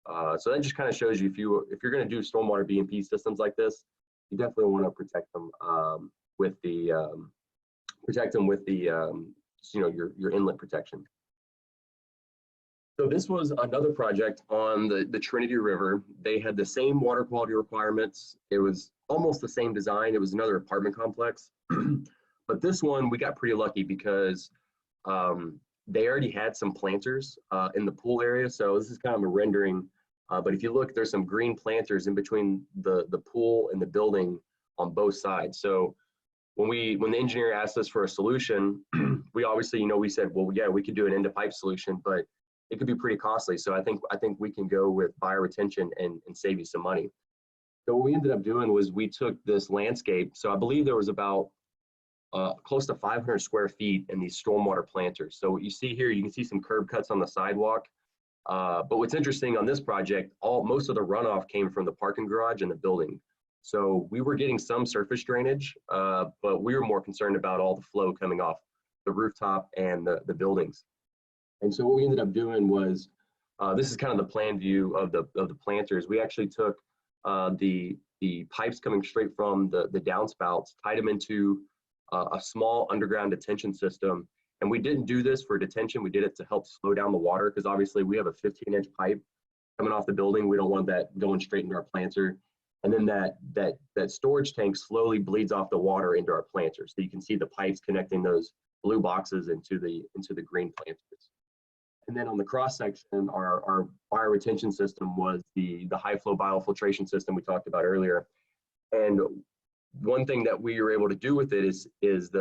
So that just kind of shows you if you're going to do stormwater B&P systems like this, you definitely want to protect them with the your inlet protection. So this was another project on the Trinity River. They had the same water quality requirements. It was almost the same design. It was another apartment complex. But this one, we got pretty lucky because they already had some planters in the pool area. So this is kind of a rendering. But if you look, there's some green planters in between the pool and the building on both sides. So when the engineer asked us for a solution, we obviously, we said, well, yeah, we could do an end of pipe solution, but it could be pretty costly. So I think we can go with bioretention and save you some money. So what we ended up doing was we took this landscape. So I believe there was about close to 500 square feet in these stormwater planters. So what you see here, you can see some curb cuts on the sidewalk. But what's interesting on this project, most of the runoff came from the parking garage and the building. So we were getting some surface drainage, but we were more concerned about all the flow coming off the rooftop and the buildings. And so what we ended up doing was, this is kind of the plan view of the planters. We actually took the pipes coming straight from the downspouts, tied them into a small underground detention system. And we didn't do this for detention. We did it to help slow down the water because obviously we have a 15-inch pipe coming off the building. We don't want that going straight into our planter. And then that storage tank slowly bleeds off the water into our planter. So you can see the pipes connecting those blue boxes into the green planters. And then on the cross section, our bioretention system was the high flow biofiltration system we talked about earlier. And one thing that we were able to do with it is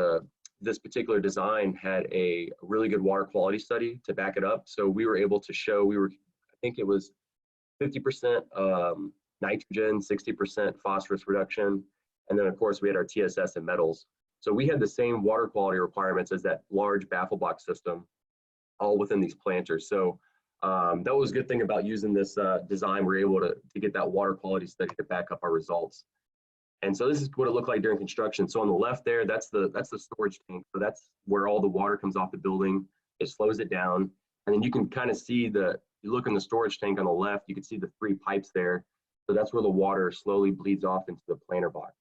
this particular design had a really good water quality study to back it up. So we were able to show, I think it was 50% nitrogen, 60% phosphorus reduction. And then of course we had our TSS and metals. So we had the same water quality requirements as that large baffle box system, all within these planters. So that was a good thing about using this design. We're able to get that water quality study to back up our results. And so this is what it looked like during construction. So on the left there, that's the storage tank. So that's where all the water comes off the building. It slows it down. And then you can kind of see you look in the storage tank on the left, you can see the 3 pipes there. So that's where the water slowly bleeds off into the planter box.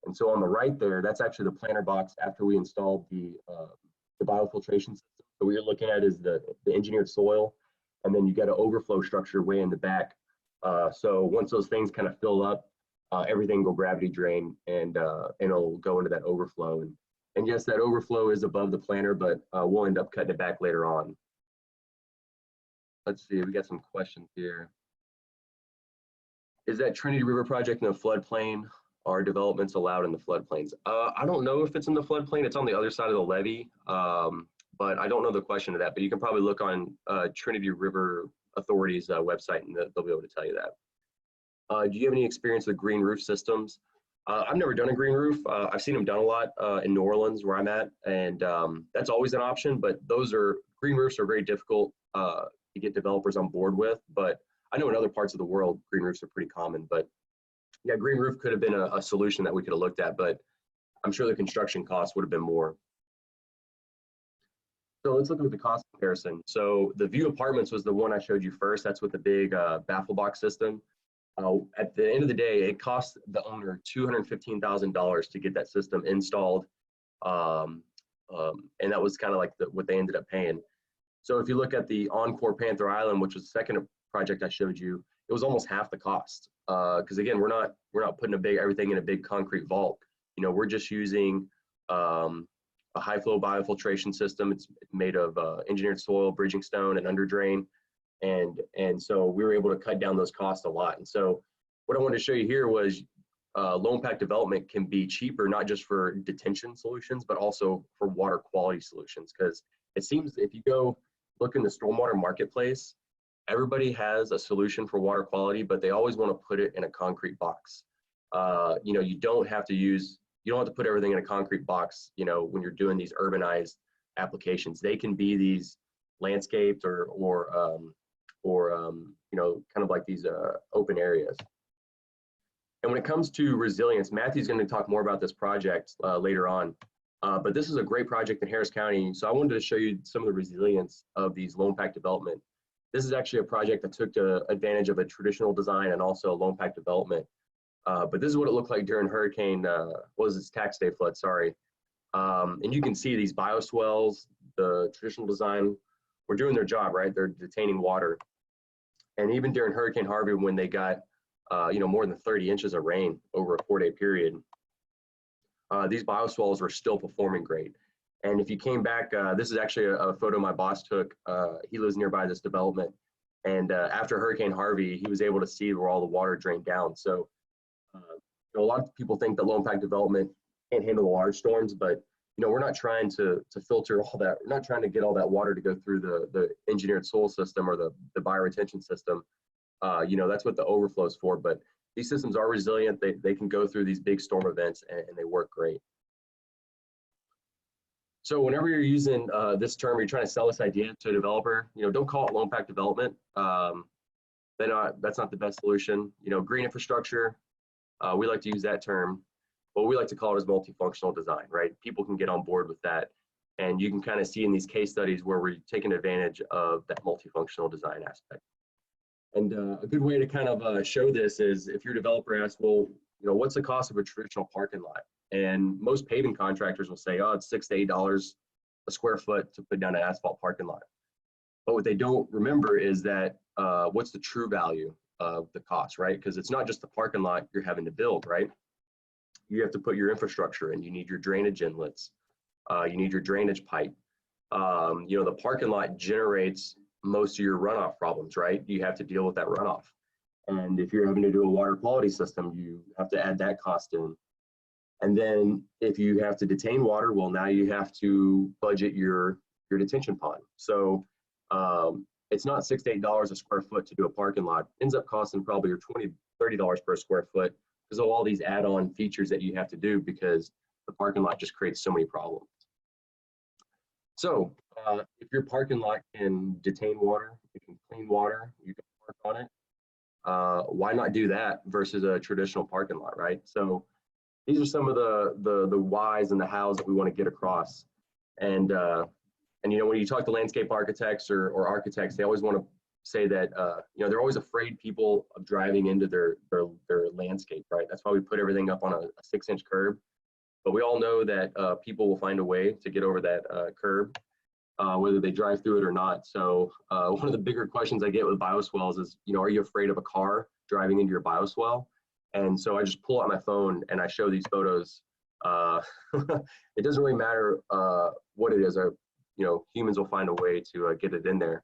And so on the right there, that's actually the planter box after we installed the biofiltration system. So what you're looking at is the engineered soil, and then you got an overflow structure way in the back. So once those things kind of fill up, everything will gravity drain and it'll go into that overflow. And yes, that overflow is above the planter, but we'll end up cutting it back later on. Let's see, we got some questions here. Is that Trinity River project in the floodplain? Are developments allowed in the floodplains? I don't know if it's in the floodplain. It's on the other side of the levee, but I don't know the question to that. But you can probably look on Trinity River Authority's website, and they'll be able to tell you that. Do you have any experience with green roof systems? I've never done a green roof. I've seen them done a lot in New Orleans, where I'm at, and that's always an option. But green roofs are very difficult to get developers on board with. But I know in other parts of the world, green roofs are pretty common. But yeah, green roof could have been a solution that we could have looked at, but I'm sure the construction costs would have been more. So let's look at the cost comparison. So the View Apartments was the one I showed you first. That's with the big baffle box system. At the end of the day, it cost the owner $215,000 to get that system installed. And that was kind of like what they ended up paying. So if you look at the Encore Panther Island, which was the second project I showed you, it was almost half the cost. Because again, we're not putting everything in a big concrete vault. We're just using a high flow biofiltration system. It's made of engineered soil, bridging stone, and under drain. And so we were able to cut down those costs a lot. And so what I wanted to show you here was low impact development can be cheaper, not just for detention solutions, but also for water quality solutions. Because it seems if you go look in the stormwater marketplace, everybody has a solution for water quality, but they always want to put it in a concrete box. You don't have to put everything in a concrete box, when you're doing these urbanized applications. They can be these landscaped or kind of like these open areas. And when it comes to resilience, Matthew's going to talk more about this project later on. But this is a great project in Harris County. So I wanted to show you some of the resilience of these low impact development. This is actually a project that took advantage of a traditional design and also loan pack development. But this is what it looked like during Hurricane, what was its tax day flood, sorry. And you can see these bioswells, the traditional design, were doing their job, right? They're detaining water. And even during Hurricane Harvey, when they got, more than 30 inches of rain over a 4-day period, these bioswells were still performing great. And if you came back, this is actually a photo my boss took. He lives nearby this development. And after Hurricane Harvey, he was able to see where all the water drained down. So a lot of people think that loan pack development can't handle the large storms, but we're not trying to filter all that. We're not trying to get all that water to go through the engineered soil system or the bioretention system. That's what the overflow is for. But these systems are resilient. They can go through these big storm events and they work great. So whenever you're using this term, you're trying to sell this idea to a developer, don't call it loan pack development. That's not the best solution. Green infrastructure, we like to use that term. What we like to call it is multifunctional design, right? People can get on board with that. And you can kind of see in these case studies where we're taking advantage of that multifunctional design aspect. And a good way to kind of show this is if your developer asks, well, what's the cost of a traditional parking lot? And most paving contractors will say, oh, it's $6 to $8 a square foot to put down an asphalt parking lot. But what they don't remember is that what's the true value of the cost, right? Because it's not just the parking lot you're having to build, right? You have to put your infrastructure in. You need your drainage inlets. You need your drainage pipe. The parking lot generates most of your runoff problems, right? You have to deal with that runoff. And if you're having to do a water quality system, you have to add that cost in. And then if you have to detain water, well, now you have to budget your detention pond. So it's not $6 to $8 a square foot to do a parking lot. It ends up costing probably your $20 to $30 per square foot because of all these add-on features that you have to do because the parking lot just creates so many problems. So if your parking lot can detain water, it can clean water, you can park on it, why not do that versus a traditional parking lot, right? So these are some of the whys and the hows that we want to get across. And when you talk to landscape architects or architects, they always want to say that they're always afraid people of driving into their landscape, right? That's why we put everything up on a 6-inch curb. But we all know that people will find a way to get over that curb, whether they drive through it or not. So one of the bigger questions I get with bioswells is, are you afraid of a car driving into your bioswell? And so I just pull out my phone and I show these photos. It doesn't really matter what it is. Humans will find a way to get it in there.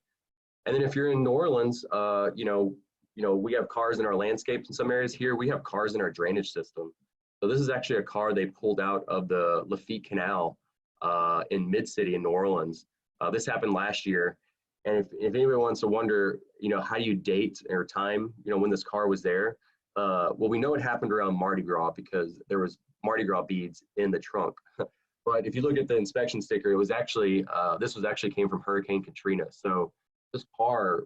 And then if you're in New Orleans, we have cars in our landscapes in some areas here. We have cars in our drainage system. So this is actually a car they pulled out of the Lafitte Canal in Mid-City in New Orleans. This happened last year. And if anybody wants to wonder, how do you date or time, when this car was there? Well, we know it happened around Mardi Gras because there was Mardi Gras beads in the trunk. But if you look at the inspection sticker, it was actually, this came from Hurricane Katrina. So this car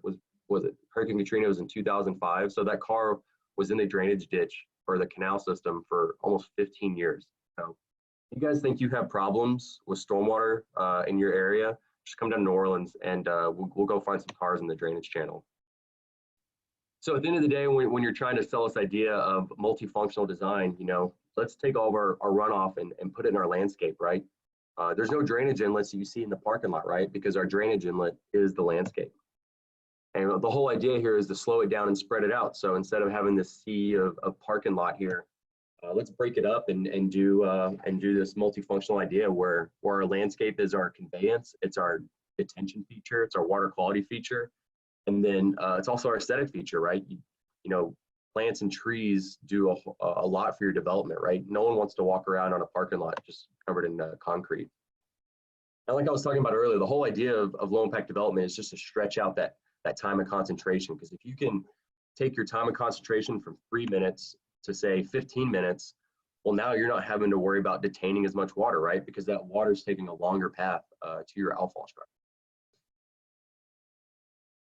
Hurricane Katrina was in 2005. So that car was in the drainage ditch or the canal system for almost 15 years. So if you guys think you have problems with stormwater in your area, just come down to New Orleans and we'll go find some cars in the drainage channel. So at the end of the day, when you're trying to sell this idea of multifunctional design, let's take all of our runoff and put it in our landscape, right? There's no drainage inlets that you see in the parking lot, right? Because our drainage inlet is the landscape. And the whole idea here is to slow it down and spread it out. So instead of having this sea of parking lot here, let's break it up and do this multifunctional idea where our landscape is our conveyance, it's our detention feature, it's our water quality feature, and then it's also our aesthetic feature, right? Plants and trees do a lot for your development, right? No one wants to walk around on a parking lot just covered in concrete. And like I was talking about earlier, the whole idea of low impact development is just to stretch out that time and concentration. Because if you can take your time and concentration from 3 minutes to say 15 minutes, well, now you're not having to worry about detaining as much water, right? Because that water is taking a longer path to your outfall structure.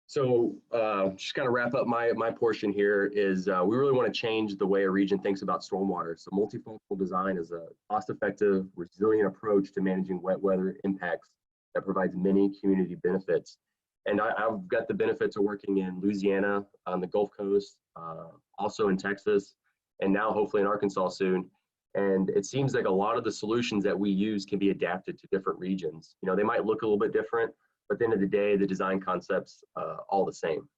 So just kind of wrap up my portion here is we really want to change the way a region thinks about stormwater. So multifunctional design is a cost-effective, resilient approach to managing wet weather impacts that provides many community benefits. And I've got the benefits of working in Louisiana, on the Gulf Coast, also in Texas, and now hopefully in Arkansas soon. And it seems like a lot of the solutions that we use can be adapted to different regions. You know, they might look a little bit different, but at the end of the day, the design concept's all the same.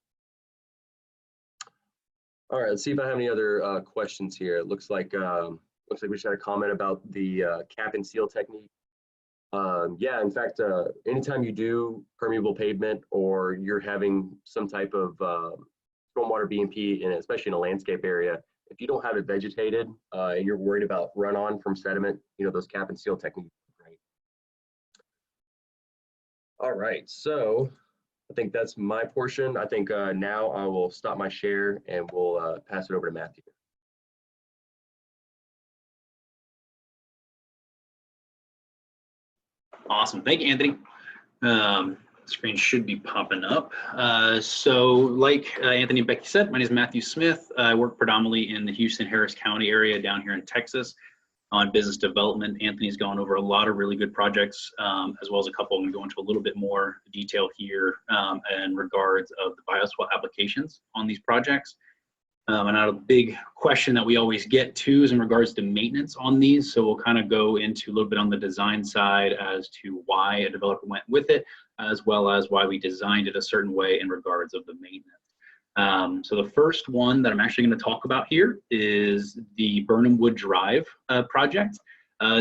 All right, let's see if I have any other questions here. It looks like we just had a comment about the cap and seal technique. Yeah, in fact, anytime you do permeable pavement or you're having some type of stormwater BMP, especially in a landscape area, if you don't have it vegetated and you're worried about run-on from sediment, you know, those cap and seal techniques are great. All right, so I think that's my portion. I think now I will stop my share and we'll pass it over to Matthew. Awesome. Thank you, Anthony. Screen should be popping up. So like Anthony and Becky said, my name is Matthew Smith. I work predominantly in the Houston-Harris County area down here in Texas on business development. Anthony's gone over a lot of really good projects, as well as a couple. I'm going to go into a little bit more detail here in regards of the Bioswell applications on these projects. And a big question that we always get to is in regards to maintenance on these. So we'll kind of go into a little bit on the design side as to why a developer went with it, as well as why we designed it a certain way in regards of the maintenance. So the first one that I'm actually going to talk about here is the Burnham Wood Drive project.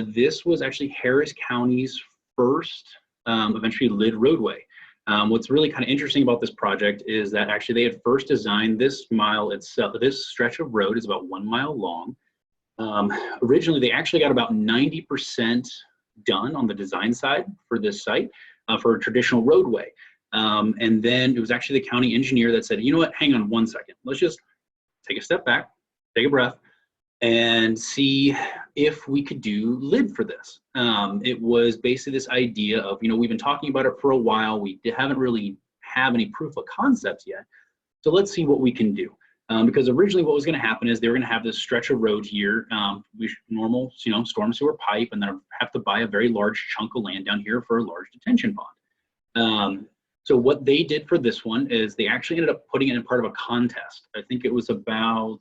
This was actually Harris County's first eventually lid roadway. What's really kind of interesting about this project is that actually they had first designed this mile itself. This stretch of road is about 1 mile long. Originally, they actually got about 90% done on the design side for this site for a traditional roadway. And then it was actually the county engineer that said, you know what, hang on 1 second. Let's just take a step back, take a breath, and see if we could do lid for this. It was basically this idea of, you know, we've been talking about it for a while. We haven't really have any proof of concepts yet. So let's see what we can do. Because originally what was going to happen is they were going to have this stretch of road here, normal, you know, storm sewer pipe, and then have to buy a very large chunk of land down here for a large detention pond. So what they did for this one is they actually ended up putting it in part of a contest. I think it was about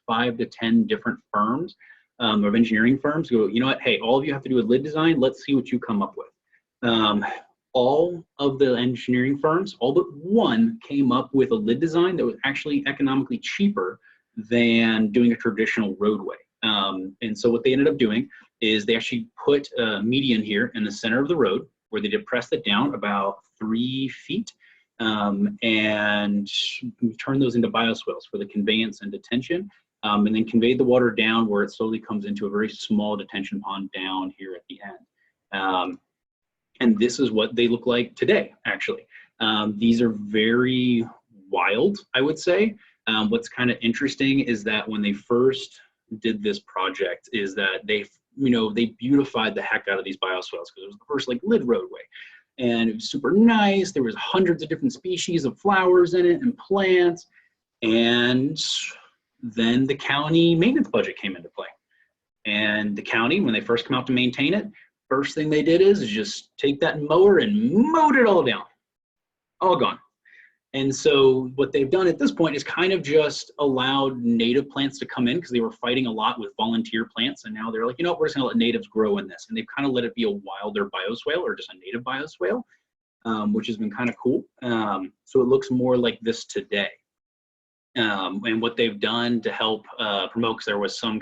5 to 10 different firms of engineering firms go, you know what, hey, all of you have to do a lid design. Let's see what you come up with. All of the engineering firms, all but one, came up with a lid design that was actually economically cheaper than doing a traditional roadway. And so what they ended up doing is they actually put a median here in the center of the road where they depressed it down about 3 feet and turned those into bioswells for the conveyance and detention. And then conveyed the water down where it slowly comes into a very small detention pond down here at the end. And this is what they look like today, actually. These are very wild, I would say. What's kind of interesting is that when they first did this project is that they, you know, they beautified the heck out of these bioswells because it was the first like lid roadway. And it was super nice. There was hundreds of different species of flowers in it and plants. And then the county maintenance budget came into play. And the county, when they first come out to maintain it, first thing they did is just take that mower and mowed it all down, all gone. And so what they've done at this point is kind of just allowed native plants to come in because they were fighting a lot with volunteer plants. And now they're like, you know what, we're just gonna let natives grow in this. And they've kind of let it be a wilder bioswale or just a native bioswale, which has been kind of cool. So it looks more like this today. And what they've done to help promote, because there were some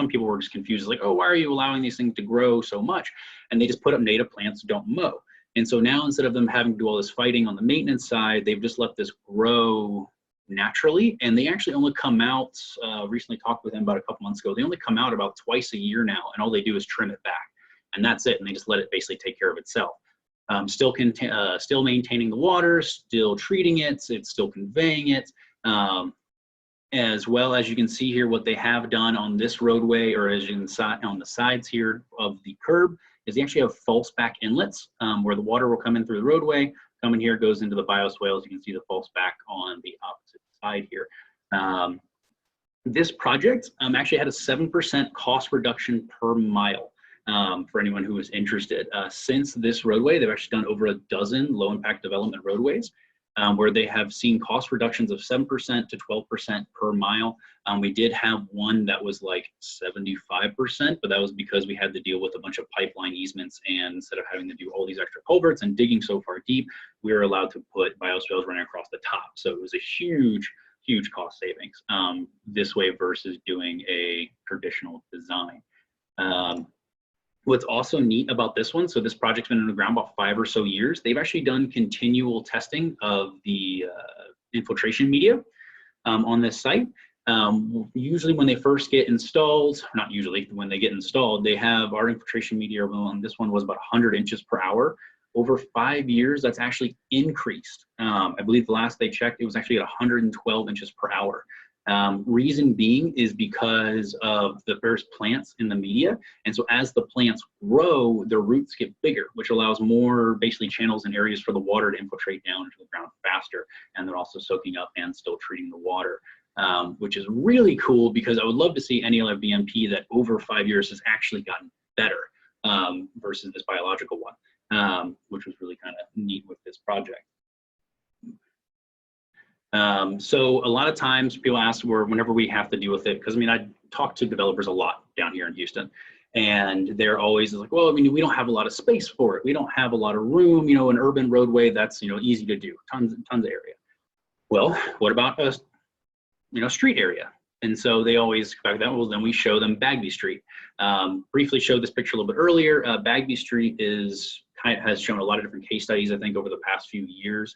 people who were just confused, like, oh, why are you allowing these things to grow so much? And they just put up native plants that don't mow. And so now instead of them having to do all this fighting on the maintenance side, they've just let this grow naturally. And they actually only come out, recently talked with them about a couple months ago, they only come out about twice a year now, and all they do is trim it back. And that's it, and they just let it basically take care of itself. Still maintaining the water, still treating it, it's still conveying it. As well as you can see here, what they have done on this roadway, or as you can see on the sides here of the curb, is they actually have false back inlets where the water will come in through the roadway, come in here, goes into the bioswales. You can see the false back on the opposite side here. This project actually had a 7% cost reduction per mile. for anyone who is interested. Since this roadway, they've actually done over a dozen low impact development roadways where they have seen cost reductions of 7% to 12% per mile. We did have one that was like 75%, but that was because we had to deal with a bunch of pipeline easements, and instead of having to do all these extra culverts and digging so far deep, we were allowed to put bioswales running across the top. So it was a huge cost savings this way versus doing a traditional design. What's also neat about this one, so this project's been in the ground about 5 or so years. They've actually done continual testing of the infiltration media on this site. Usually when they first get installed, not usually, when they get installed, they have our infiltration media on this one was about 100 inches per hour. Over 5 years, that's actually increased. I believe the last they checked, it was actually at 112 inches per hour. Reason being is because of the various plants in the media. And so as the plants grow, their roots get bigger, which allows more basically channels and areas for the water to infiltrate down into the ground faster. And they're also soaking up and still treating the water, which is really cool because I would love to see any other BMP that over 5 years has actually gotten better versus this biological one, which was really kind of neat with this project. So a lot of times people ask whenever we have to deal with it, because I mean, I talk to developers a lot down here in Houston, and they're always like, well, I mean, we don't have a lot of space for it. We don't have a lot of room, you know, an urban roadway that's, you know, easy to do, tons of area. Well, what about a, you know, street area? And so they always go back that, well, then we show them Bagby Street. Briefly showed this picture a little bit earlier. Bagby Street has shown a lot of different case studies, I think, over the past few years.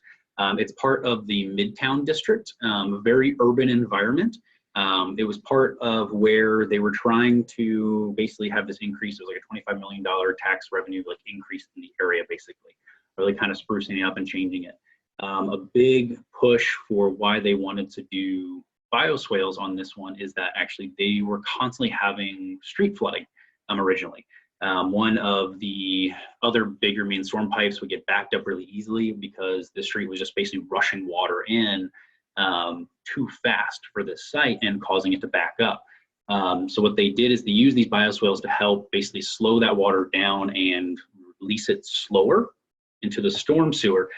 It's part of the Midtown district, a very urban environment. It was part of where they were trying to basically have this increase. It was like a $25 million tax revenue like increase in the area, basically, really kind of sprucing it up and changing it. A big push for why they wanted to do bioswales on this one is that actually they were constantly having street flooding originally. One of the other bigger main storm pipes would get backed up really easily because the street was just basically rushing water in too fast for this site and causing it to back up. So what they did is they used these bioswales to help basically slow that water down and release it slower into the storm sewer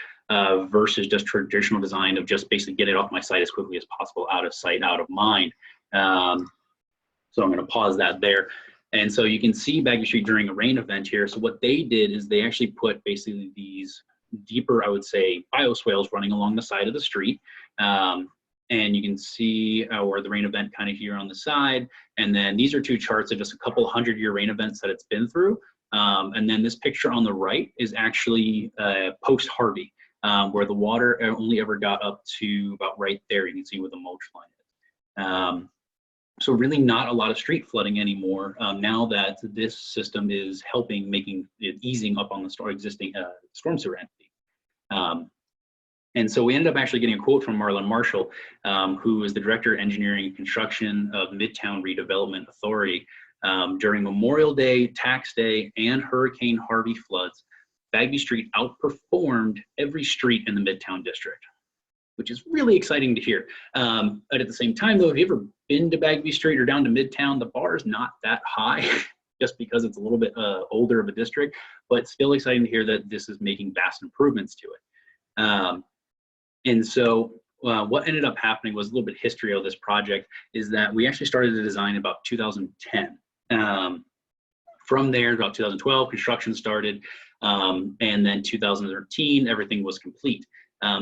versus just traditional design of just basically get it off my site as quickly as possible, out of sight, out of mind. So I'm going to pause that there. And so you can see Bagby Street during a rain event here. So what they did is they actually put basically these deeper, I would say, bioswales running along the side of the street. And you can see where the rain event kind of here on the side. And then these are two charts of just a couple 100-year rain events that it's been through. And then this picture on the right is actually post-Harvey, where the water only ever got up to about right there. You can see where the mulch line is. So really not a lot of street flooding anymore now that this system is helping making it easing up on the existing storm sewer entity. And so we ended up actually getting a quote from Marlon Marshall, who is the Director of Engineering and Construction of Midtown Redevelopment Authority. During Memorial Day, Tax Day, and Hurricane Harvey floods, Bagby Street outperformed every street in the Midtown District, which is really exciting to hear. But at the same time, though, have you ever been to Bagby Street or down to Midtown? The bar is not that high just because it's a little bit older of a district, but still exciting to hear that this is making vast improvements to it. And so what ended up happening was a little bit history of this project is that we actually started the design about 2010. From there, about 2012, construction started, and then 2013, everything was complete.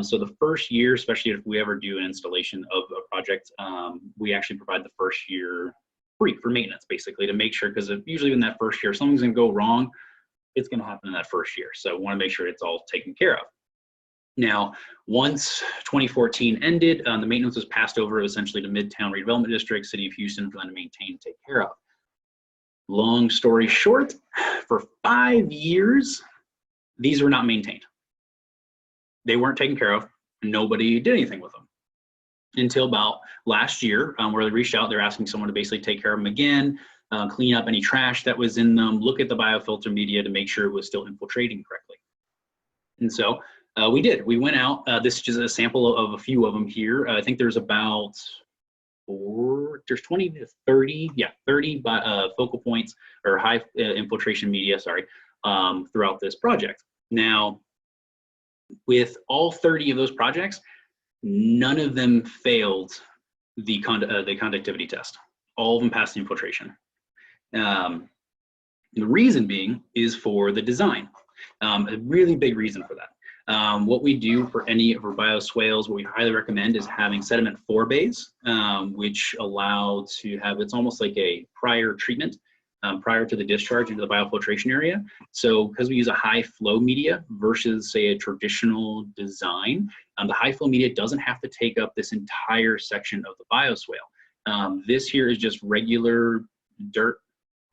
So the first year, especially if we ever do an installation of a project, we actually provide the first year free for maintenance, basically, to make sure, because usually in that first year, if something's gonna go wrong, it's gonna happen in that first year. So we wanna make sure it's all taken care of. Now, once 2014 ended, the maintenance was passed over essentially to Midtown Redevelopment District, City of Houston, for them to maintain and take care of. Long story short, for 5 years, these were not maintained. They weren't taken care of. Nobody did anything with them until about last year, where they reached out. They're asking someone to basically take care of them again, clean up any trash that was in them, look at the biofilter media to make sure it was still infiltrating correctly. And so we did. We went out. This is just a sample of a few of them here. I think there's about there's 20 to 30, yeah, 30 focal points or high infiltration media, sorry, throughout this project. Now, with all 30 of those projects, none of them failed the conductivity test. All of them passed the infiltration. The reason being is for the design. A really big reason for that. What we do for any of our bioswales, what we highly recommend is having sediment forebays, which allow to have, it's almost like a prior treatment prior to the discharge into the biofiltration area. So because we use a high flow media versus say a traditional design, the high flow media doesn't have to take up this entire section of the bioswale. This here is just regular dirt.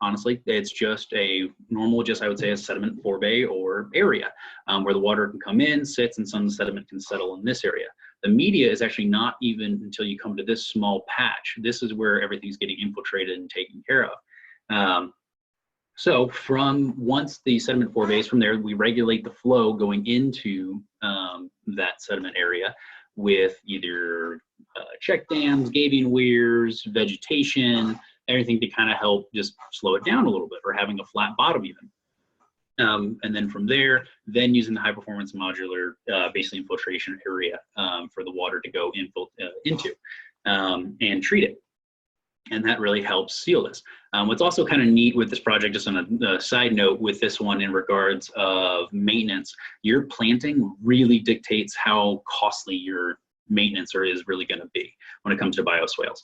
Honestly, it's just a normal, I would say, a sediment forebay or area where the water can come in, sits, and some of the sediment can settle in this area. The media is actually not even until you come to this small patch. This is where everything's getting infiltrated and taken care of. So from once the sediment forebays, from there, we regulate the flow going into that sediment area with either check dams, gaving weirs, vegetation, everything to kind of help just slow it down a little bit, or having a flat bottom even. And then from there, then using the high performance modular basically infiltration area for the water to go into and treat it. And that really helps seal this. What's also kind of neat with this project, just on a side note with this one in regards of maintenance, your planting really dictates how costly your maintenance is really going to be when it comes to bioswales.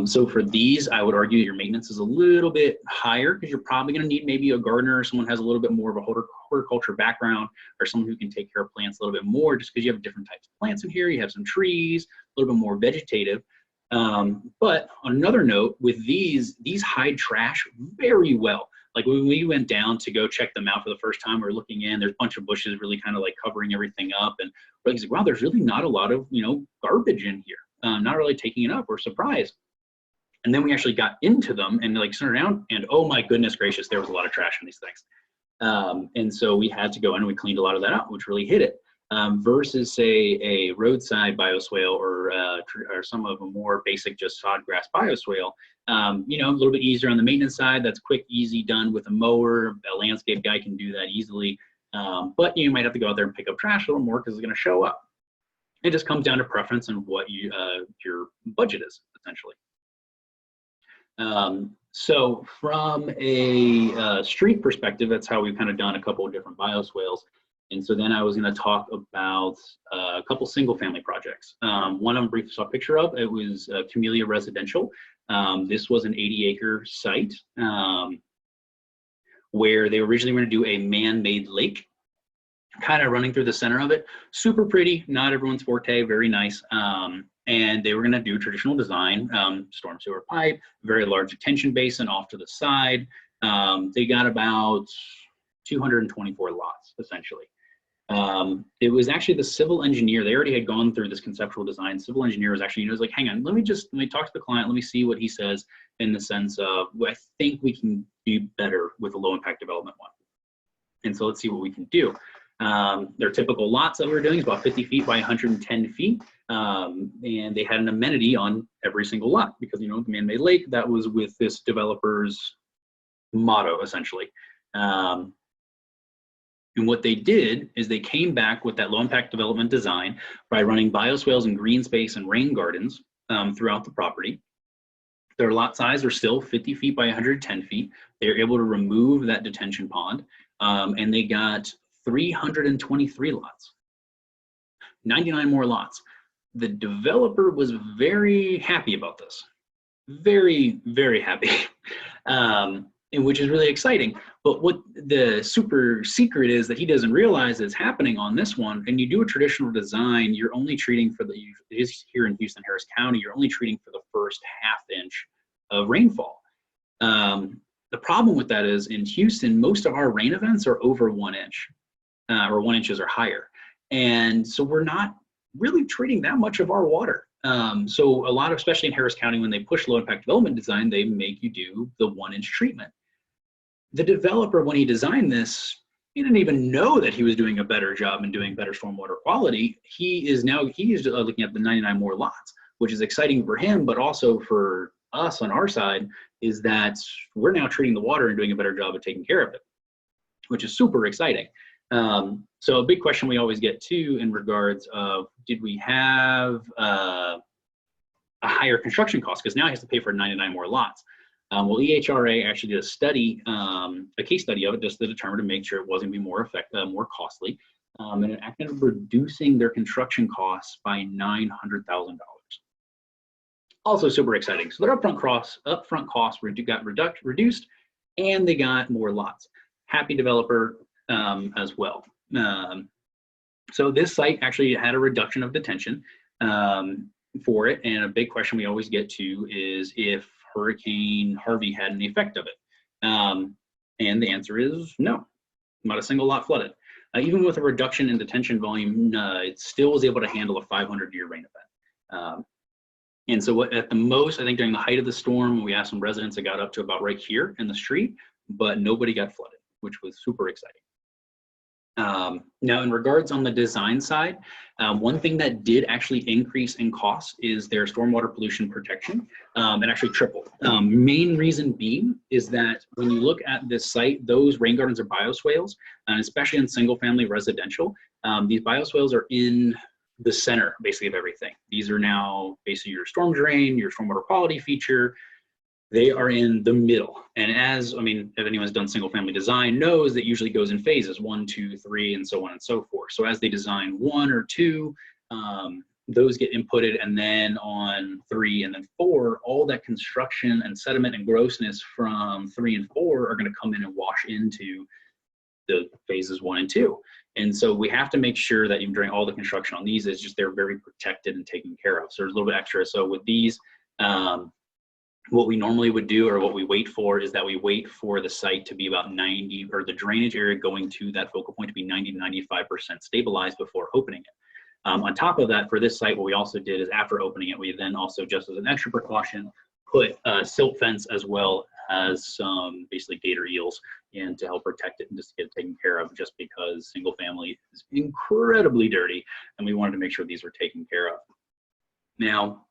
So for these, I would argue that your maintenance is a little bit higher because you're probably going to need maybe a gardener or someone who has a little bit more of a horticulture background, or someone who can take care of plants a little bit more, just because you have different types of plants in here. You have some trees, a little bit more vegetative. But on another note, with these hide trash very well. Like when we went down to go check them out for the first time, we were looking in, there's a bunch of bushes really kind of like covering everything up. And we're like, wow, there's really not a lot of, garbage in here. Not really taking it up. We're surprised. And then we actually got into them and like turned around, and oh my goodness gracious, there was a lot of trash in these things. And so we had to go in and we cleaned a lot of that out, which really hit it. Versus say a roadside bioswale or some of a more basic just sod grass bioswale, a little bit easier on the maintenance side. That's quick, easy, done with a mower. A landscape guy can do that easily. But you might have to go out there and pick up trash a little more because it's going to show up. It just comes down to preference and what your budget is, essentially. So from a street perspective, that's how we've kind of done a couple of different bioswales. And so then I was going to talk about a couple single family projects. One I'm briefly saw a picture of. It was Camellia Residential. This was an 80-acre site where they originally were going to do a man-made lake, kind of running through the center of it. Super pretty, not everyone's forte, very nice. And they were going to do traditional design, storm sewer pipe, very large detention basin off to the side. They got about 224 lots, essentially. It was actually the civil engineer. They already had gone through this conceptual design. Civil engineer was actually, was like, hang on, let me talk to the client. Let me see what he says in the sense of, well, I think we can do better with a low impact development one. And so let's see what we can do. Their typical lots that we were doing is about 50 feet by 110 feet. And they had an amenity on every single lot because, the man-made lake, that was with this developer's motto, essentially. And what they did is they came back with that low impact development design by running bioswales and green space and rain gardens throughout the property. Their lot size are still 50 feet by 110 feet. They were able to remove that detention pond, and they got 323 lots, 99 more lots. The developer was very happy about this, very, very happy, and which is really exciting. But what the super secret is that he doesn't realize is happening on this one, and you do a traditional design, you're only treating for here in Houston, Harris County, you're only treating for the first ½ inch of rainfall. The problem with that is in Houston, most of our rain events are over 1 inch. Or 1 inches or higher. And so we're not really treating that much of our water. So a lot of, especially in Harris County, when they push low impact development design, they make you do the 1 inch treatment. The developer, when he designed this, he didn't even know that he was doing a better job and doing better stormwater quality. He is looking at the 99 more lots. which is exciting for him, but also for us on our side, is that we're now treating the water and doing a better job of taking care of it, which is super exciting. So a big question we always get too in regards of, did we have a higher construction cost? Because now he has to pay for 99 more lots. Well, EHRA actually did a study, a case study of it, just to determine to make sure it wasn't going to be more costly. And it ended up reducing their construction costs by $900,000. Also super exciting. So their upfront costs got reduced, and they got more lots. Happy developer as well. So this site actually had a reduction of detention for it, and a big question we always get to is if Hurricane Harvey had any effect of it. And the answer is no, not a single lot flooded. Even with a reduction in detention volume, it still was able to handle a 500-year rain event. And so at the most, I think during the height of the storm, we asked some residents, it got up to about right here in the street, but nobody got flooded, which was super exciting. Now, in regards on the design side, one thing that did actually increase in cost is their stormwater pollution protection. It actually tripled. Main reason being is that when you look at this site, those rain gardens are bioswales, and especially in single family residential, these bioswales are in the center basically of everything. These are now basically your storm drain, your stormwater quality feature. They are in the middle. And if anyone's done single family design knows that usually goes in phases, 1, 2, 3, and so on and so forth. So as they design 1 or 2, those get inputted, and then on 3 and then 4, all that construction and sediment and grossness from 3 and 4 are going to come in and wash into the phases 1 and 2. And so we have to make sure that even during all the construction on these, is just they're very protected and taken care of. So there's a little bit extra. So with these, what we normally would do, or what we wait for, is that we wait for the site to be about 90, or the drainage area going to that focal point to be 90 to 95% stabilized before opening it. On top of that, for this site, what we also did is after opening it, we then also, just as an extra precaution, put a silt fence as well as some basically gator eels in to help protect it and just get it taken care of, just because single family is incredibly dirty and we wanted to make sure these were taken care of. Now,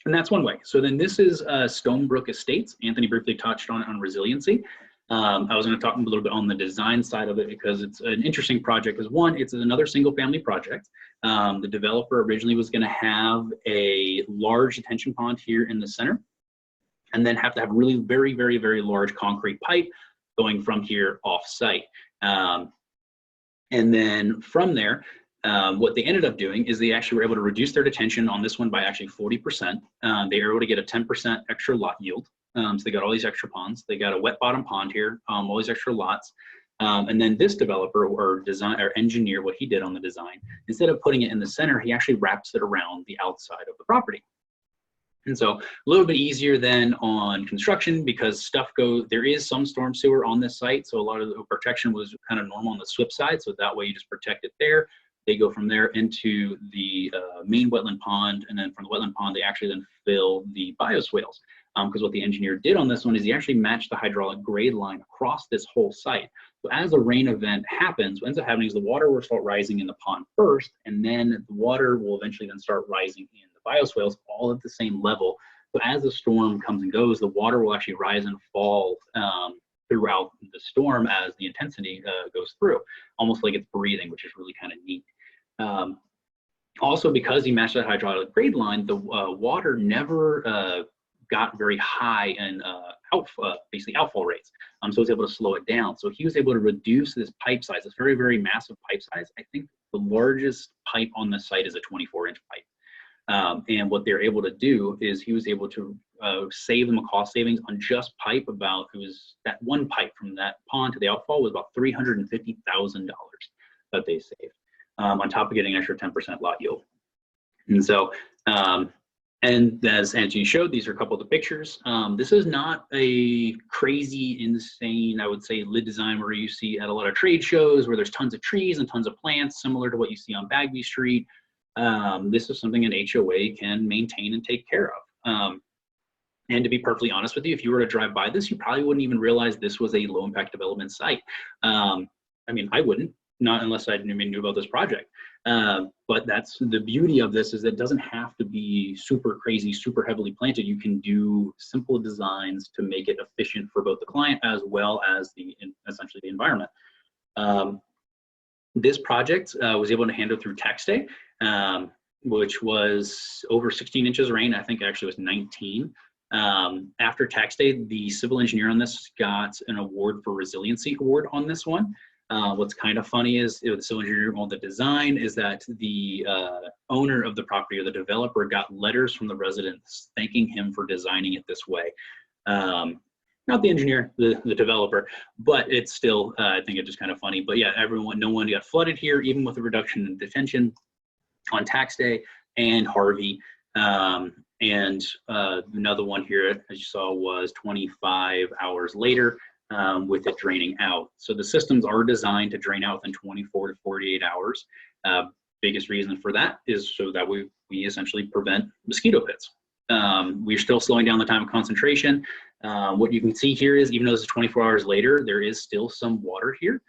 and that's one way. So then this is Stonebrook Estates. Anthony briefly touched on resiliency. I was going to talk a little bit on the design side of it because it's an interesting project. Because one, it's another single family project. The developer originally was going to have a large detention pond here in the center, and then have to have really very, very, very large concrete pipe going from here off site. And then from there, what they ended up doing is they actually were able to reduce their detention on this one by actually 40%. They were able to get a 10% extra lot yield. So they got all these extra ponds. They got a wet bottom pond here, all these extra lots. And then this developer or engineer, what he did on the design, instead of putting it in the center, he actually wraps it around the outside of the property. And so a little bit easier than on construction, because there is some storm sewer on this site. So a lot of the protection was kind of normal on the SWIP side. So that way you just protect it there. They go from there into the main wetland pond, and then from the wetland pond, they actually then fill the bioswales. Because what the engineer did on this one is he actually matched the hydraulic grade line across this whole site. So as a rain event happens, what ends up happening is the water will start rising in the pond first, and then the water will eventually then start rising in the bioswales, all at the same level. So as the storm comes and goes, the water will actually rise and fall throughout the storm as the intensity goes through, almost like it's breathing, which is really kind of neat. Also, because he matched that hydraulic grade line, the water never got very high in basically outfall rates. So he was able to slow it down. So he was able to reduce this pipe size. It's very, very massive pipe size. I think the largest pipe on the site is a 24-inch pipe. And what they're able to do is he was able to save them a cost savings on just pipe that one pipe from that pond to the outfall was about $350,000 that they saved, on top of getting an extra 10% lot yield. And so, and as Anthony showed, these are a couple of the pictures. This is not a crazy, insane, I would say, lid design where you see at a lot of trade shows where there's tons of trees and tons of plants, similar to what you see on Bagby Street. This is something an HOA can maintain and take care of. And to be perfectly honest with you, if you were to drive by this, you probably wouldn't even realize this was a low impact development site. I mean, I wouldn't, not unless I knew about this project. But that's the beauty of this, is that it doesn't have to be super crazy, super heavily planted. You can do simple designs to make it efficient for both the client as well as essentially the environment. This project was able to handle through tax day, which was over 16 inches of rain. I think actually it was 19. After tax day, the civil engineer on this got an award for resiliency award on this one. What's kind of funny is the civil engineer on the design is that the owner of the property, or the developer, got letters from the residents thanking him for designing it this way. Not the engineer, the developer, but it's still, I think it's just kind of funny. But yeah, no one got flooded here, even with a reduction in detention on tax day and Harvey. And another one here, as you saw, was 25 hours later with it draining out. So the systems are designed to drain out within 24 to 48 hours. Biggest reason for that is so that we essentially prevent mosquito pits. We're still slowing down the time of concentration. What you can see here is, even though this is 24 hours later, there is still some water here.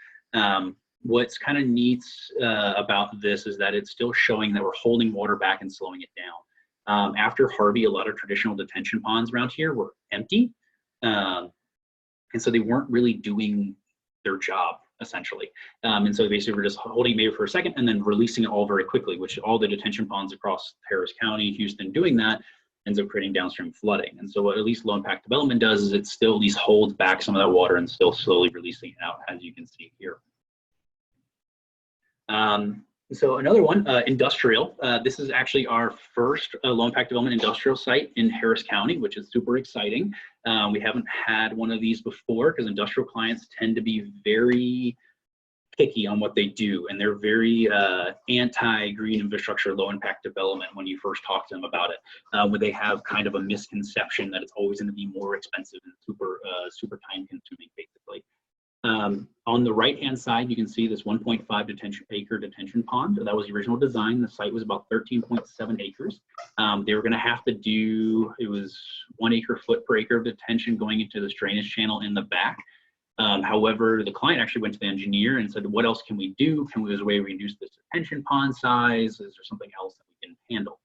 What's kind of neat about this is that it's still showing that we're holding water back and slowing it down. After Harvey, a lot of traditional detention ponds around here were empty. And so they weren't really doing their job, essentially. And so basically we're just holding maybe for a second and then releasing it all very quickly, which all the detention ponds across Harris County, Houston, doing that ends up creating downstream flooding. And so what at least low impact development does is it still at least holds back some of that water and still slowly releasing it out, as you can see here. So another one, industrial. This is actually our first low impact development industrial site in Harris County, which is super exciting. We haven't had one of these before because industrial clients tend to be very picky on what they do, and they're very anti-green infrastructure, low impact development when you first talk to them about it, where they have kind of a misconception that it's always going to be more expensive and super time consuming, basically. On the right-hand side, you can see this 1.5 acre detention pond. That was the original design. The site was about 13.7 acres. They were going to have to do, it was 1 acre foot per acre of detention going into this drainage channel in the back. However, the client actually went to the engineer and said, what else can we do? There's a way to reduce this detention pond size? Is there something else that we can handle?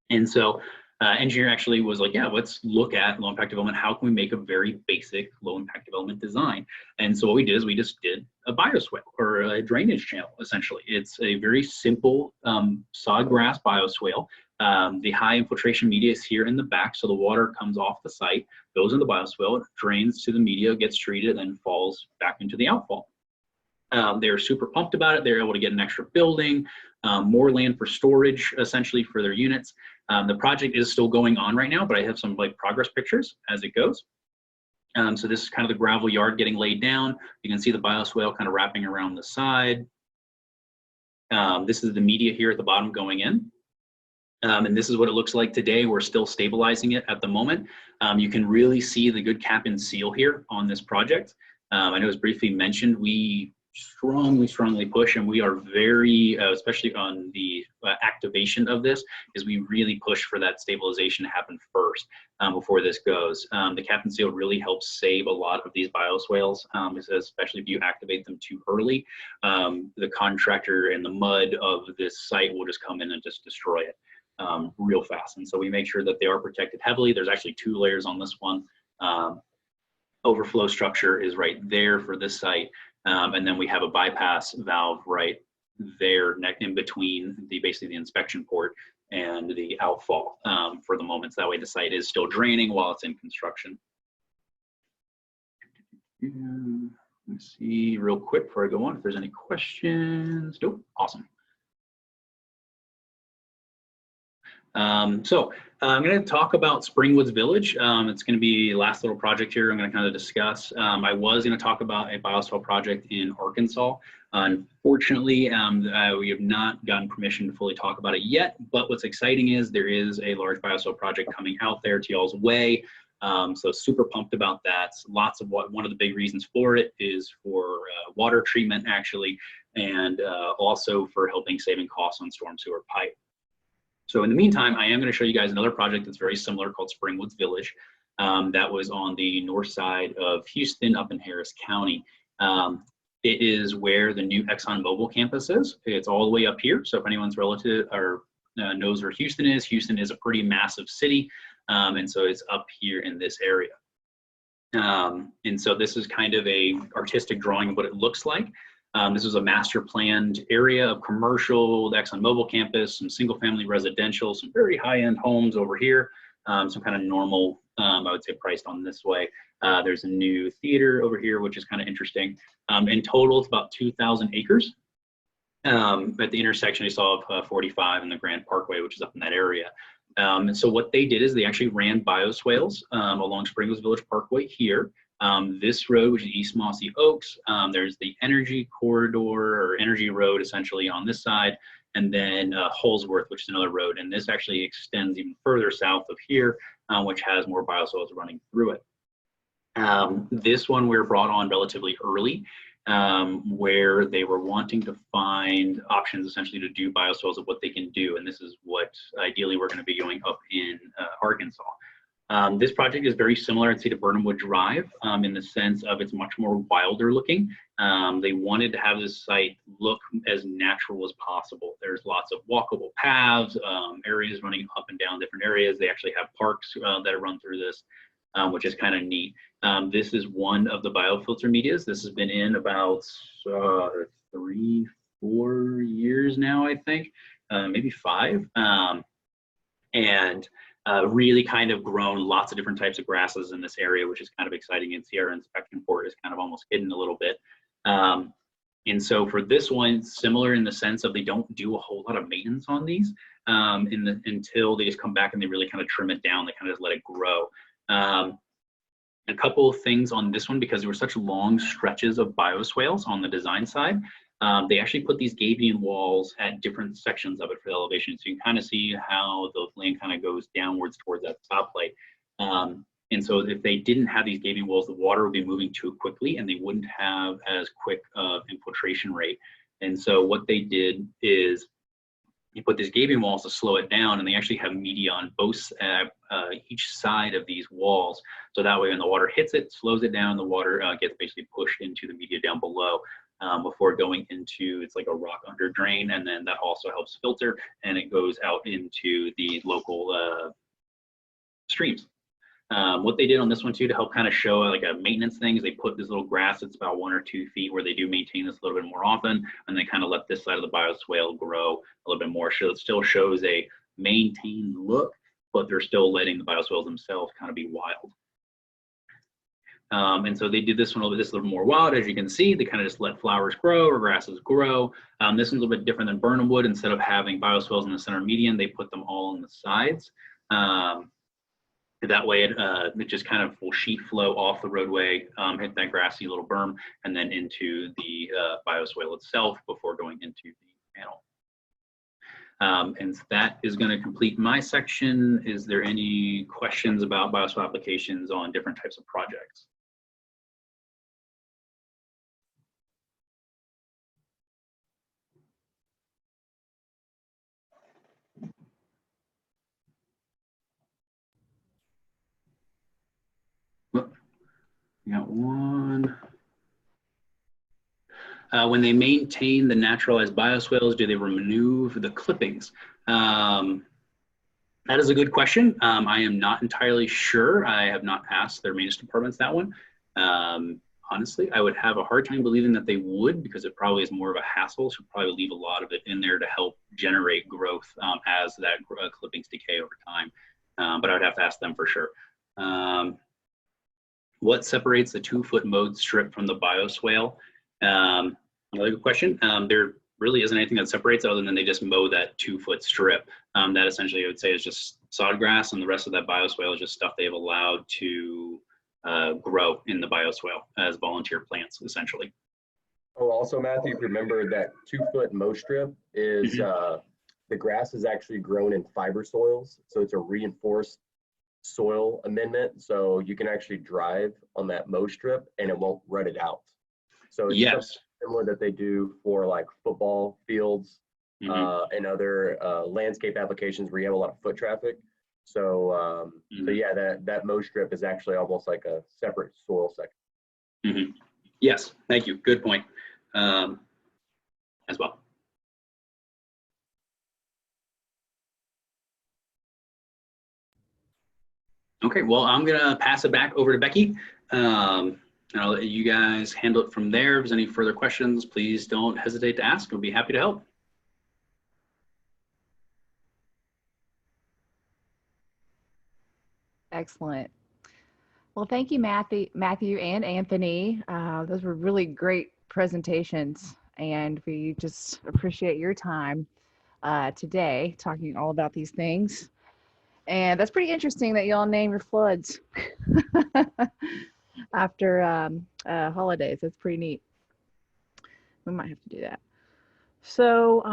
And so engineer actually was like, yeah, let's look at low impact development. How can we make a very basic low impact development design? And so what we did is we just did a bioswell, or a drainage channel, essentially. It's a very simple sawgrass bioswale. The high infiltration media is here in the back, so the water comes off the site, goes in the bioswale, drains to the media, gets treated, and falls back into the outfall. They're super pumped about it. They're able to get an extra building, more land for storage, essentially, for their units. The project is still going on right now, but I have some progress pictures as it goes. So this is kind of the gravel yard getting laid down. You can see the bioswale kind of wrapping around the side. This is the media here at the bottom going in. And this is what it looks like today. We're still stabilizing it at the moment. You can really see the good cap and seal here on this project. I know it was briefly mentioned, we strongly push, and we are very, especially on the activation of this, is we really push for that stabilization to happen first before this goes. The cap and seal really helps save a lot of these bioswales, especially if you activate them too early. The contractor and the mud of this site will just come in and just destroy it real fast. And so we make sure that they are protected heavily. There's actually 2 layers on this one. Overflow structure is right there for this site. And then we have a bypass valve right there in between basically the inspection port and the outfall for the moment. So that way the site is still draining while it's in construction. Let's see real quick before I go on if there's any questions. Nope. Awesome. So I'm going to talk about Springwoods Village. It's going to be the last little project here I'm going to kind of discuss. I was going to talk about a bioswale project in Arkansas. Unfortunately, we have not gotten permission to fully talk about it yet, but what's exciting is there is a large bioswale project coming out there to y'all's way. So super pumped about that. Lots of one of the big reasons for it is for water treatment, actually, and also for helping saving costs on storm sewer pipe. So in the meantime, I am going to show you guys another project that's very similar called Springwoods Village. That was on the north side of Houston up in Harris County. It is where the new ExxonMobil campus is. It's all the way up here. So if anyone's relative or knows where Houston is a pretty massive city. And so it's up here in this area. And so this is kind of a artistic drawing of what it looks like. This is a master planned area of commercial, the ExxonMobil campus, some single family residential, some very high-end homes over here, some kind of normal, I would say priced on this way. There's a new theater over here, which is kind of interesting. In total, it's about 2,000 acres. At the intersection, you saw of 45 and the Grand Parkway, which is up in that area. And so what they did is they actually ran Bioswales along Springles Village Parkway here. This road, which is East Mossy Oaks, there's the Energy Corridor or Energy Road essentially on this side, and then Holsworth, which is another road. And this actually extends even further south of here, which has more bioswales running through it. This one we were brought on relatively early, where they were wanting to find options essentially to do bioswales of what they can do. And this is what ideally we're going to be going up in Arkansas. This project is very similar, I'd say, to Burnham Wood Drive in the sense of it's much more wilder looking. They wanted to have this site look as natural as possible. There's lots of walkable paths, areas running up and down different areas. They actually have parks that run through this, which is kind of neat. This is one of the biofilter medias. This has been in about 3-4 years now, I think, maybe 5. And really kind of grown lots of different types of grasses in this area, which is kind of exciting. And see our inspection port is kind of almost hidden a little bit. And so for this one, similar in the sense of they don't do a whole lot of maintenance on these until they just come back and they really kind of trim it down. They kind of just let it grow. A couple of things on this one, because there were such long stretches of bioswales on the design side, they actually put these gabion walls at different sections of it for the elevation. So you can kind of see how the land kind of goes downwards towards that stoplight. And so if they didn't have these gabion walls, the water would be moving too quickly and they wouldn't have as quick of infiltration rate. And so what they did is you put these gabion walls to slow it down, and they actually have media on both each side of these walls. So that way when the water hits it, slows it down, the water gets basically pushed into the media down below before going into, it's like a rock under drain, and then that also helps filter, and it goes out into the local streams. What they did on this one too, to help kind of show like a maintenance thing, is they put this little grass that's about 1 or 2 feet where they do maintain this a little bit more often, and they kind of let this side of the bioswale grow a little bit more. So it still shows a maintained look, but they're still letting the bioswales themselves kind of be wild. And so they did this one a little more wild. As you can see, they kind of just let flowers grow or grasses grow. This one's a little bit different than Burnham Wood. Instead of having bioswales in the center median, they put them all on the sides. That way it just kind of will sheet flow off the roadway, hit that grassy little berm, and then into the bioswale itself before going into the panel. And that is going to complete my section. Is there any questions about bioswale applications on different types of projects? We got one. When they maintain the naturalized bioswales, do they remove the clippings? That is a good question. I am not entirely sure. I have not asked their maintenance departments that one. Honestly, I would have a hard time believing that they would, because it probably is more of a hassle. So probably leave a lot of it in there to help generate growth as that clippings decay over time. But I would have to ask them for sure. What separates the 2-foot mowed strip from the bioswale? Another good question. There really isn't anything that separates other than they just mow that 2-foot strip. That essentially I would say is just sod grass, and the rest of that bioswale is just stuff they've allowed to grow in the bioswale as volunteer plants, essentially. Oh, also, Matthew, remember that 2-foot mow strip is the grass is actually grown in fiber soils, so it's a reinforced soil amendment, so you can actually drive on that mow strip and it won't rut it out. So it's yes, similar that they do for like football fields and other landscape applications where you have a lot of foot traffic. So so yeah, that mow strip is actually almost like a separate soil section. Yes, thank you. Good point. as well. Okay, well, I'm gonna pass it back over to Becky. And I'll let you guys handle it from there. If there's any further questions, please don't hesitate to ask. We'll be happy to help. Excellent. Well, thank you, Matthew and Anthony. Those were really great presentations, and we just appreciate your time today talking all about these things. And that's pretty interesting that y'all name your floods after holidays. That's pretty neat. We might have to do that. So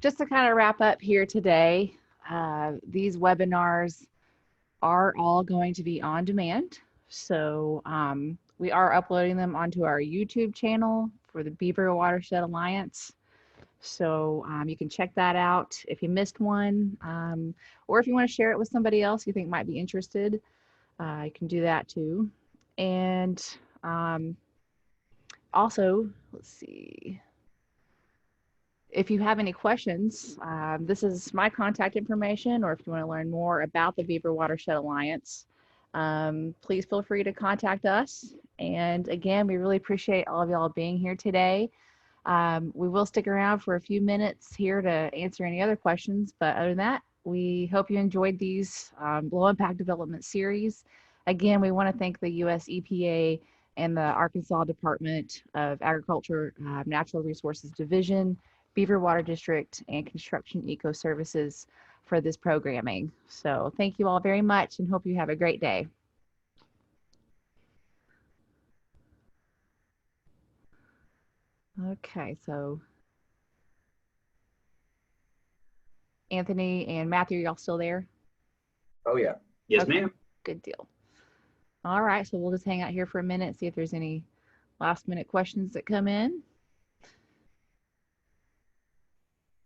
just to kind of wrap up here today, these webinars are all going to be on demand. So we are uploading them onto our YouTube channel for the Beaver Watershed Alliance. So you can check that out if you missed one, or if you want to share it with somebody else you think might be interested, you can do that too. And also, let's see, if you have any questions, this is my contact information, or if you want to learn more about the Beaver Watershed Alliance, please feel free to contact us. And again, we really appreciate all of y'all being here today. We will stick around for a few minutes here to answer any other questions, but other than that, we hope you enjoyed these low impact development series. Again, we want to thank the US EPA and the Arkansas Department of Agriculture, Natural Resources Division, Beaver Water District, and Construction EcoServices for this programming. So thank you all very much and hope you have a great day. Okay, so Anthony and Matthew, y'all still there? Oh, yeah. Yes, Okay, ma'am. good deal. All right, so we'll just hang out here for a minute, see if there's any last minute questions that come in.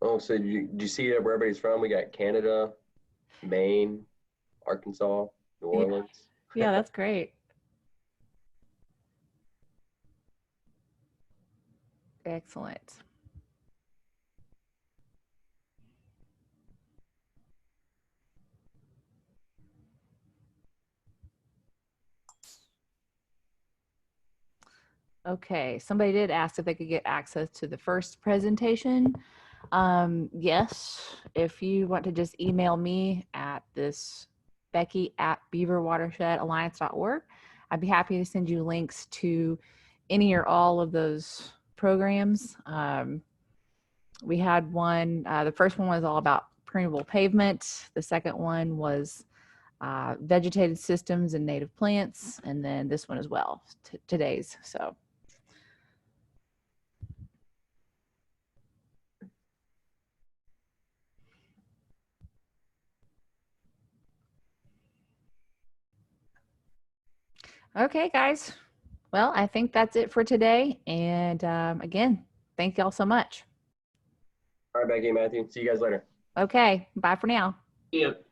Oh, so do you see where everybody's from? We got Canada, Maine, Arkansas, New Orleans. Yeah, that's great. Excellent. Okay, somebody did ask if they could get access to the first presentation. Yes, if you want to just email me at this becky@beaverwatershedalliance.org, I'd be happy to send you links to any or all of those programs. We had one, the first one was all about permeable pavement. The second one was vegetated systems and native plants. And then this one as well, today's, so. Okay, guys. Well, I think that's it for today. And again, thank y'all so much. All right, Becky and Matthew. See you guys later. Okay, bye for now. Yep.